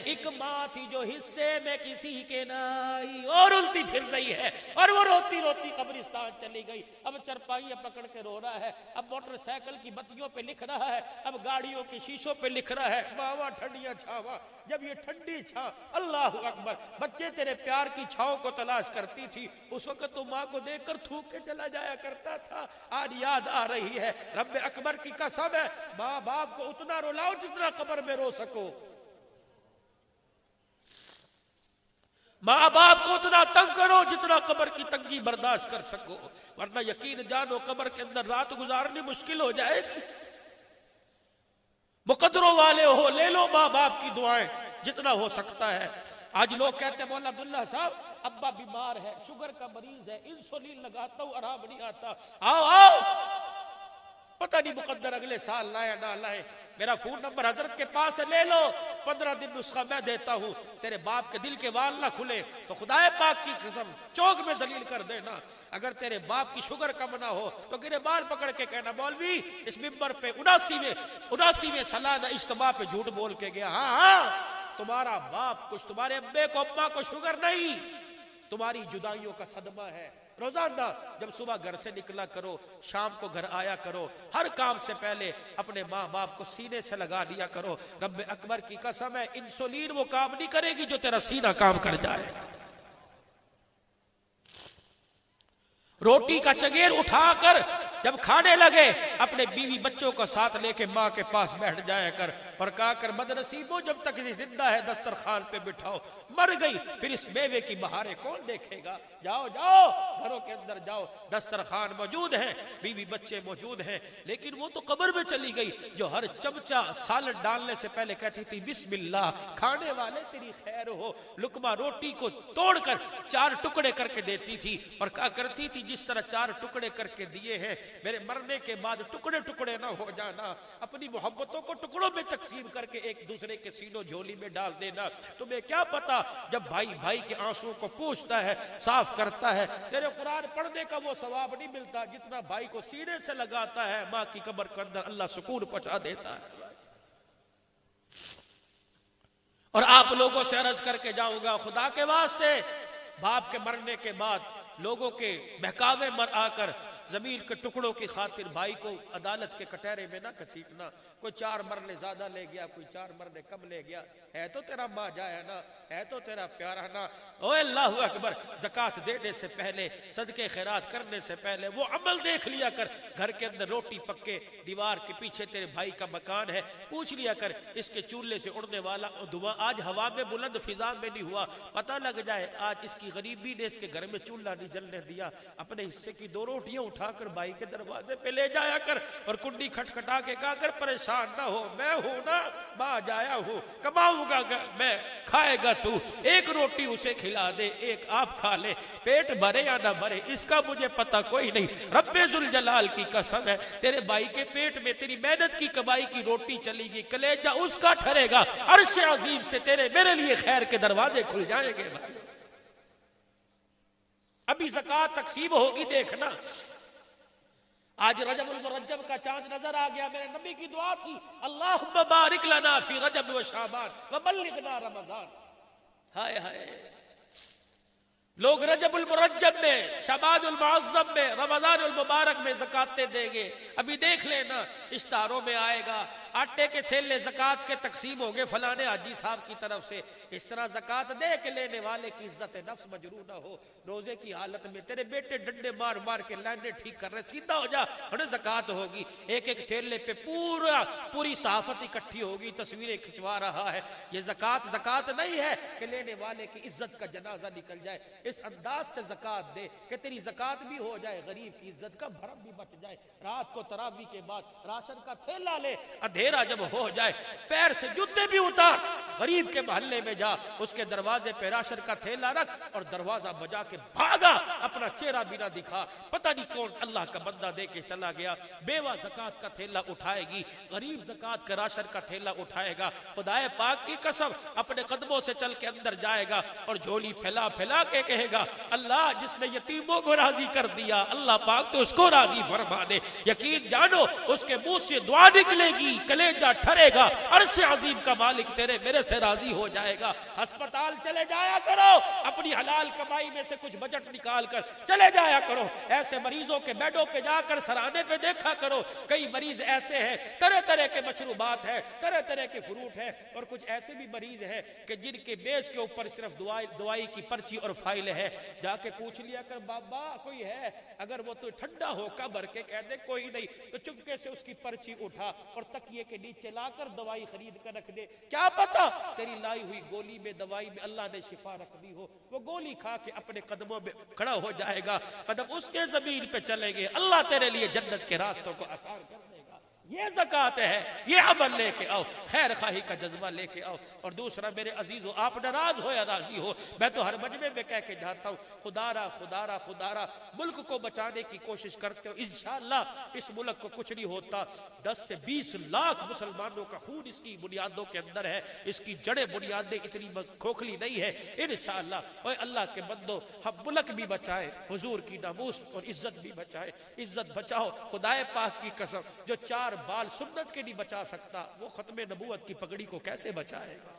ایک ماں تھی جو حصے میں کسی کے نہ آئی۔ اور الٹی پھر رہی ہے، اور وہ روتی روتی قبرستان چلی گئی۔ اب چرپائیاں پکڑ کے رو رہا ہے، اب موٹر سائیکل کی بتیوں پہ لکھ رہا ہے، اب گاڑیوں کے شیشوں پہ لکھ رہا ہے ماواں ٹھنڈیاں چھاواں۔ جب یہ ٹھنڈی چھاں، اللہ اکبر، بچے تیرے پیار کی چھاؤں کو تلاش کرتی تھی، اس وقت تو ماں کو دیکھ کر تھوک کے چلا جایا کرتا تھا۔ آج یاد آ رہی ہے، رب اکبر کی قسم ہے، ماں باپ کو اتنا رلاؤ جتنا قبر میں رو سکو، ماں باپ کو اتنا تنگ کرو جتنا قبر کی تنگی برداشت کر سکو، ورنہ یقین جانو قبر کے اندر رات گزارنی مشکل ہو جائے گی۔ مقدروں والے ہو، لے لو ماں باپ کی دعائیں جتنا ہو سکتا ہے۔ آج لوگ کہتے ہیں مولانا عبداللہ صاحب ابا بیمار ہے، شوگر کا مریض ہے، انسولین لگاتا ہوں آرام نہیں آتا، آؤ آؤ، پتہ نہیں مقدر اگلے سال لائے نہ لائے، میرا فون نمبر حضرت کے پاس ہے، لے لو، 15 دن نسخہ میں دیتا ہوں، تیرے باپ کے دل کے وال نہ کھلے تو خدائے پاک کی قسم چوک میں ذلیل کر دینا۔ اگر تیرے باپ کی شوگر کم نہ ہو تو گرے بال پکڑ کے کہنا مولوی اس ممبر پہ 79ویں سالانہ اجتماع پہ جھوٹ بول کے گیا. ہاں تمہارا باپ کچھ تمہارے ابے کو اماں کو شوگر نہیں, تمہاری جدائیوں کا صدمہ ہے. روزانہ جب صبح گھر سے نکلا کرو, شام کو گھر آیا کرو, ہر کام سے پہلے اپنے ماں باپ کو سینے سے لگا دیا کرو. رب اکبر کی قسم ہے انسولین وہ کام نہیں کرے گی جو تیرا سینہ کام کر جائے. روٹی کا چگیر اٹھا کر جب کھانے لگے اپنے بیوی بچوں کو ساتھ لے کے ماں کے پاس بیٹھ جایا کر اور کہا کر بدنصیبو جب تک زندہ ہے دسترخوان پہ بٹھاؤ, مر گئی پھر اس میوے کی بہاریں کون دیکھے گا. جاؤ جاؤ گھروں کے اندر جاؤ, دسترخوان موجود ہے, بیوی بچے موجود ہیں, لیکن وہ تو قبر میں چلی گئی جو ہر چمچہ سالن ڈالنے سے پہلے کہتی تھی بسم اللہ, کھانے والے تیری خیر ہو. لقمہ روٹی کو توڑ کر 4 ٹکڑے کر کے دیتی تھی اور کہا کرتی تھی جس طرح 4 ٹکڑے کر کے دیے ہیں میرے مرنے کے بعد ٹکڑے ٹکڑے نہ ہو جانا, اپنی محبتوں کو ٹکڑوں میں تقسیم کر کے ایک دوسرے کے سینوں جھولی میں ڈال دینا. تمہیں کیا پتا جب بھائی بھائی کے آنسوں کو پوچھتا ہے, صاف کرتا ہے, تیرے قرآن پڑھنے کا وہ ثواب نہیں ملتا جتنا بھائی کو سینے سے لگاتا ہے ماں کی قبر کے اندر اللہ سکون پہنچا دیتا ہے. اور آپ لوگوں سے عرض کر کے جاؤں گا خدا کے واسطے, باپ کے مرنے کے بعد لوگوں کے بہکاوے مر آ کر زمین کے ٹکڑوں کی خاطر بھائی کو عدالت کے کٹہرے میں نہ گھسیٹنا. کوئی 4 مرلے زیادہ لے گیا, کوئی 4 مرلے کم لے گیا, ہے تو تیرا ماں جایا نا, ہے تو تیرا پیارا نا. او اللہ اکبر, زکوٰۃ دینے سے پہلے, صدقے خیرات کرنے سے پہلے وہ عمل دیکھ لیا کر. گھر کے اندر روٹی پکے, دیوار کے پیچھے تیرے بھائی کا مکان ہے, پوچھ لیا کر اس کے چولہے سے اڑنے والا دھواں آج ہوا میں بلند فضا میں نہیں ہوا, پتہ لگ جائے آج اس کی غریبی نے اس کے گھر میں چولہا نہیں جلنے دیا. اپنے حصے کی 2 روٹیاں اٹھا کر بھائی کے دروازے پہ لے جایا کر اور کنڈی کھٹکھٹا کے کہا کر پریشان نہ ہو, میں ہوں نا, ماں جایا ہوں, کماؤں گا میں, کھائے گا تو. 1 روٹی اسے کھلا دے, 1 آپ کھا لے, پیٹ بھرے یا نہ بھرے اس کا مجھے پتہ کوئی نہیں. رب ذوالجلال کی قسم ہے تیرے بھائی کے پیٹ میں تیری محنت کی کمائی کی روٹی چلی گی, کلیجہ اس کا ٹھرے گا. عرش عظیم سے تیرے میرے لیے خیر کے دروازے کھل جائیں گے. ابھی زکوٰۃ تقسیم ہوگی دیکھنا. آج رجب المرجب کا چاند نظر آ گیا. میرے نبی کی دعا تھی اللہم بارک لنا فی رجب و شعبان وبلغنا رمضان. ہائے ہائے, لوگ رجب المرجب میں, شعبان المعظم میں, رمضان المبارک میں زکاتیں دیں گے. ابھی دیکھ لینا اشتہاروں میں آئے گا آٹے کے تھیلے زکات کے تقسیم ہوں گے فلانے حاجی صاحب کی طرف سے. اس طرح زکات دے کے لینے والے کی عزت نفس مجروح نہ ہو. روزے کی حالت میں تیرے بیٹے ڈنڈے مار مار کے لائنیں ٹھیک کر رہے, سیدھا ہو جا, انہیں زکات ہوگی. ایک تھیلے پہ پوری صحافت اکٹھی ہوگی, تصویریں کھنچوا رہا ہے. یہ زکات نہیں ہے کہ لینے والے کی عزت کا جنازہ نکل جائے. اس انداز سے زکات دے کہ تیری زکات بھی ہو جائے, غریب کی عزت کا بھرم بھی بچ جائے. رات کو تراویح کے بعد راشن کا تھیلا لے, اندھیرا جب ہو جائے پیر سے جوتے بھی اتار, غریب کے محلے میں جا, اس کے دروازے پہ راشن کا تھیلا رکھ اور دروازہ بجا کے بھاگا, اپنا چہرہ بھی نہ دکھا, پتہ نہیں کون اللہ کا بندہ دے کے چلا گیا. بیوہ زکات کا تھیلا اٹھائے گی, غریب زکات کا راشن کا تھیلا اٹھائے گا. خدائے پاک کی قسم اپنے قدموں سے چل کے اندر جائے گا اور جھولی پھیلا پھیلا کے کہے گا اللہ جس نے یتیموں کو راضی کر دیا اللہ پاک تو اس کو راضی فرما دے. یقین جانو اس کے منہ سے دعا نکلے گی, کلیجہ ٹھرے گا, عرش عظیم کا مالک تیرے میرے سے راضی ہو جائے گا. ہسپتال چلے جایا کرو, اپنی حلال کمائی میں سے کچھ بجٹ نکال کر چلے جایا کرو. ایسے مریضوں کے بیڈوں پہ جا کر سرانے پہ دیکھا کرو. کئی مریض ایسے ہیں طرح طرح کے مشروبات ہیں, طرح طرح کے فروٹ ہیں, اور کچھ ایسے بھی مریض ہیں کہ جن کے میز کے اوپر صرف دوائی کی پرچی اور فائل ہے. جا کے پوچھ لیا کر بابا کوئی ہے, اگر وہ تو ٹھنڈا ہو کا بھر کے کہہ دے کوئی نہیں, تو چپکے سے اس کی پرچی اٹھا اور تکیے کے نیچے لا کر دوائی خرید کر رکھ دے. کیا پتا تیری لائی ہوئی گولی میں دوائی میں اللہ نے شفا رکھ دی ہو, وہ گولی کھا کے اپنے قدموں میں کھڑا ہو جائے گا, قدم اس کے زمین پہ چلیں گے, اللہ تیرے لیے جنت کے راستوں کو آسان کر دے گا. یہ زکوٰۃ ہے، یہ عمل لے کے آؤ، خیر خواہی کا جذبہ لے کے آؤ۔ اور دوسرا میرے عزیزو، آپ ناراض ہو یا راضی ہو، میں تو ہر مجمع میں کہہ کے جاتا ہوں، خدا را ملک کو بچانے کی کوشش کرتے ہو، انشاءاللہ اس ملک کو کچھ نہیں ہوتا۔ 10 سے 20 لاکھ مسلمانوں کا خون اس کی بنیادوں کے اندر ہے، اس کی جڑیں بنیادیں اتنی کھوکھلی نہیں ہے۔ انشاءاللہ اوے اللہ کے بندو، ہم ملک بھی بچائے، حضور کی ناموس اور عزت بھی بچائے۔ عزت بچاؤ، خدائے پاک کی قسم، جو 4 بال سنت کے نہیں بچا سکتا، وہ ختم نبوت کی پگڑی کو کیسے بچائے گا؟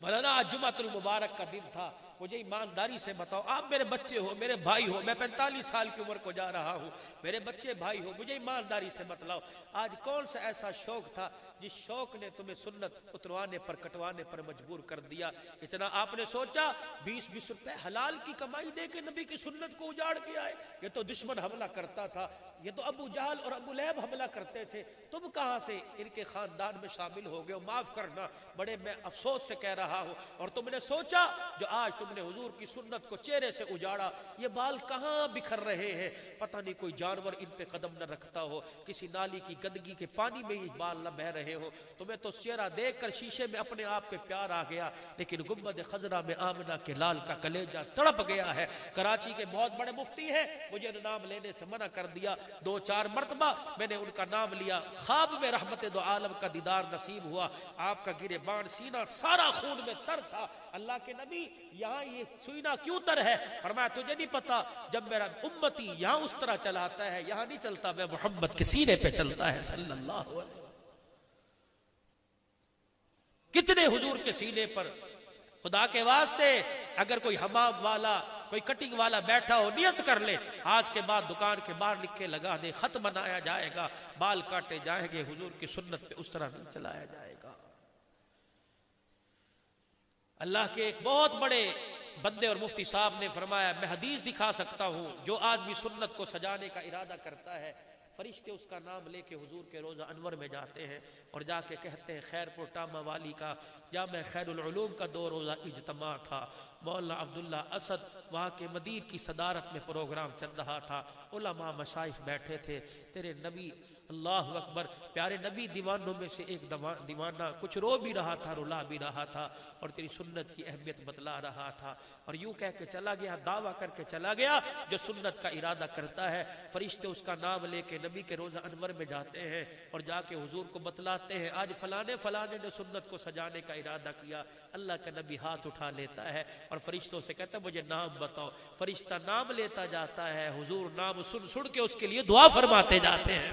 مولانا آج جمعۃ المبارک کا دن تھا، مجھے ایمانداری سے بتاؤ، آپ میرے بچے ہو، میرے بھائی ہو، میں 45 سال کی عمر کو جا رہا ہوں، میرے بچے بھائی ہو، مجھے ایمانداری سے بتلاؤ، آج کون سا ایسا شوق تھا جس شوق نے تمہیں سنت اتروانے پر کٹوانے پر مجبور کر دیا؟ اتنا آپ نے سوچا 20 روپے حلال کی کمائی دے کے نبی کی سنت کو اجاڑ کے آئے؟ یہ تو دشمن حملہ کرتا تھا، یہ تو ابو جہل اور ابو لہب حملہ کرتے تھے، تم کہاں سے ان کے خاندان میں شامل ہو گئے ہو؟ معاف کرنا، بڑے میں افسوس سے کہہ رہا ہوں۔ اور تم نے سوچا جو آج تم نے حضور کی سنت کو چہرے سے اجاڑا، یہ بال کہاں بکھر رہے ہیں؟ پتہ نہیں کوئی جانور ان پہ قدم نہ رکھتا ہو، کسی نالی کی گندگی کے پانی میں یہ بال نہ بہہ رہے ہو۔ تمہیں تو چہرہ دیکھ کر شیشے میں اپنے آپ پہ پیار آ گیا، لیکن گنبد خضرا میں آمنہ کے لال کا کلیجہ تڑپ گیا ہے۔ کراچی کے بہت بڑے مفتی ہیں، مجھے نام لینے سے منع کر دیا، 2-4 مرتبہ میں نے ان کا نام لیا، خواب میں رحمت دو عالم کا دیدار نصیب ہوا، آپ کا گریبان سینہ سارا خون میں تر تھا۔ اللہ کے نبی، یہاں یہ سینہ کیوں تر ہے؟ فرمایا تجھے نہیں پتا، جب میرا امتی یہاں اس طرح چلاتا ہے، یہاں نہیں چلتا، میں محمد کے سینے پہ چلتا ہے صلی اللہ علیہ وسلم۔ کتنے حضور کے سینے پر، خدا کے واسطے اگر کوئی حمام والا، کوئی کٹنگ والا بیٹھا ہو، نیت کر لے آج کے بعد دکان کے باہر لکھے لگا دے، خط بنایا جائے گا، بال کاٹے جائیں گے، حضور کی سنت پہ اس طرح نہیں چلایا جائے گا۔ اللہ کے ایک بہت بڑے بندے اور مفتی صاحب نے فرمایا، میں حدیث دکھا سکتا ہوں، جو آدمی سنت کو سجانے کا ارادہ کرتا ہے، فرشتے اس کا نام لے کے حضور کے روزہ انور میں جاتے ہیں اور جا کے کہتے ہیں، خیر پور ٹامہ والی کا جامع خیر العلوم کا 2 روزہ اجتماع تھا، مولانا عبداللہ اسد وہاں کے مدیر کی صدارت میں پروگرام چل رہا تھا، علماء مشائخ بیٹھے تھے، تیرے نبی، اللہ اکبر، پیارے نبی دیوانوں میں سے ایک دیوانہ کچھ رو بھی رہا تھا، رلا بھی رہا تھا، اور تیری سنت کی اہمیت بتلا رہا تھا، اور یوں کہہ کے چلا گیا، دعویٰ کر کے چلا گیا، جو سنت کا ارادہ کرتا ہے فرشتے اس کا نام لے کے نبی کے روزہ انور میں جاتے ہیں اور جا کے حضور کو بتلاتے ہیں، آج فلانے نے سنت کو سجانے کا ارادہ کیا۔ اللہ کا نبی ہاتھ اٹھا لیتا ہے اور فرشتوں سے کہتا ہے، مجھے نام بتاؤ۔ فرشتہ نام لیتا جاتا ہے، حضور نام سن کے اس کے لیے دعا فرماتے جاتے ہیں۔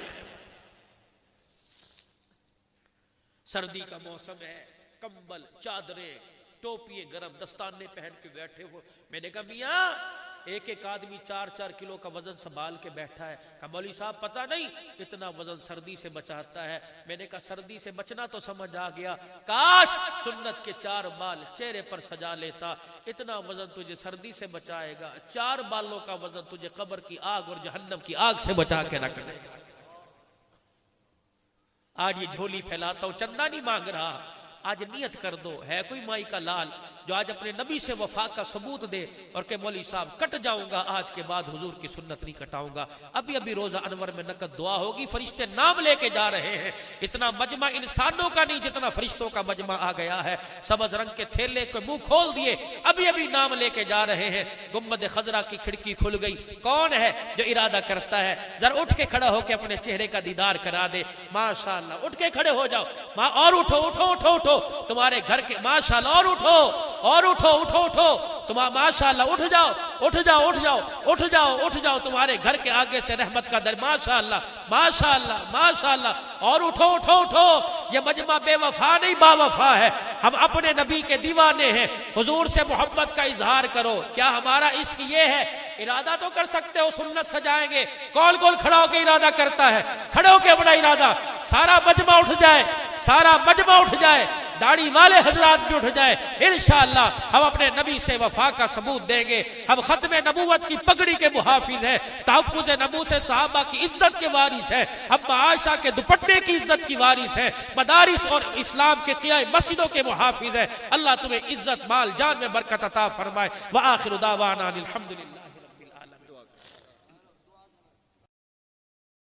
سردی کا موسم ہے، کمبل، چادریں، ٹوپیے گرم، دستانے پہن کے بیٹھے ہو۔ میں نے کہا میاں، ایک آدمی 4-4 کلو کا وزن سنبھال کے بیٹھا ہے۔ کہا مولوی صاحب پتہ نہیں اتنا وزن سردی سے بچاتا ہے۔ میں نے کہا سردی سے بچنا تو سمجھ آ گیا، کاش سنت کے 4 بال چہرے پر سجا لیتا، اتنا وزن تجھے سردی سے بچائے گا، 4 بالوں کا وزن تجھے قبر کی آگ اور جہنم کی آگ سے بچا کے رکھ دے گا۔ آج یہ جھولی پھیلاتا ہوں، چندہ نہیں مانگ رہا، آج نیت کر دو، ہے کوئی مائی کا لال جو آج اپنے نبی سے وفا کا ثبوت دے اور کہ مولوی صاحب کٹ جاؤں گا، آج کے بعد حضور کی سنت نہیں کٹاؤں گا۔ ابھی روزہ انور میں نقد دعا ہوگی، فرشتے نام لے کے جا رہے ہیں، اتنا مجمع انسانوں کا نہیں جتنا فرشتوں کا مجمع آ گیا ہے، سبز رنگ کے تھیلے کو منہ کھول دیے، ابھی نام لے کے جا رہے ہیں۔ گنبد خضرا کی کھڑکی کھل گئی، کون ہے جو ارادہ کرتا ہے؟ ذرا اٹھ کے کھڑا ہو کے اپنے چہرے کا دیدار کرا دے۔ ماشاءاللہ، اٹھ کے کھڑے ہو جاؤ، اور اٹھو تمہارے گھر کے، ماشاءاللہ، اور اٹھو تمہارا، ماشاءاللہ، اٹھ جاؤ تمہارے گھر کے آگے سے رحمت کا در، ماشاءاللہ، اور اٹھو۔ یہ مجمع بے وفا نہیں با وفا ہے، ہم اپنے نبی کے دیوانے ہیں، حضور سے محبت کا اظہار کرو۔ کیا ہمارا عشق یہ ہے؟ ارادہ تو کر سکتے ہو سنت سجائیں گے، کون کھڑا ہو کے ارادہ کرتا ہے؟ کھڑے ہو کے اپنا ارادہ، سارا مجمع اٹھ جائے، داڑھی والے حضرات بھی اٹھ جائے، انشاءاللہ ہم اپنے نبی سے وفا کا ثبوت دیں گے۔ ہم ختم نبوت کی پگڑی کے محافظ ہیں، تحفظ نبوت صحابہ کی عزت کے وارث ہیں، ہم عائشہ کے دوپٹے کی عزت کی وارث ہیں، مدارس اور اسلام کے قیام مسجدوں کے محافظ ہیں۔ اللہ تمہیں عزت، مال، جان میں برکت عطا فرمائے۔ وآخر دعوانا الحمدللہ۔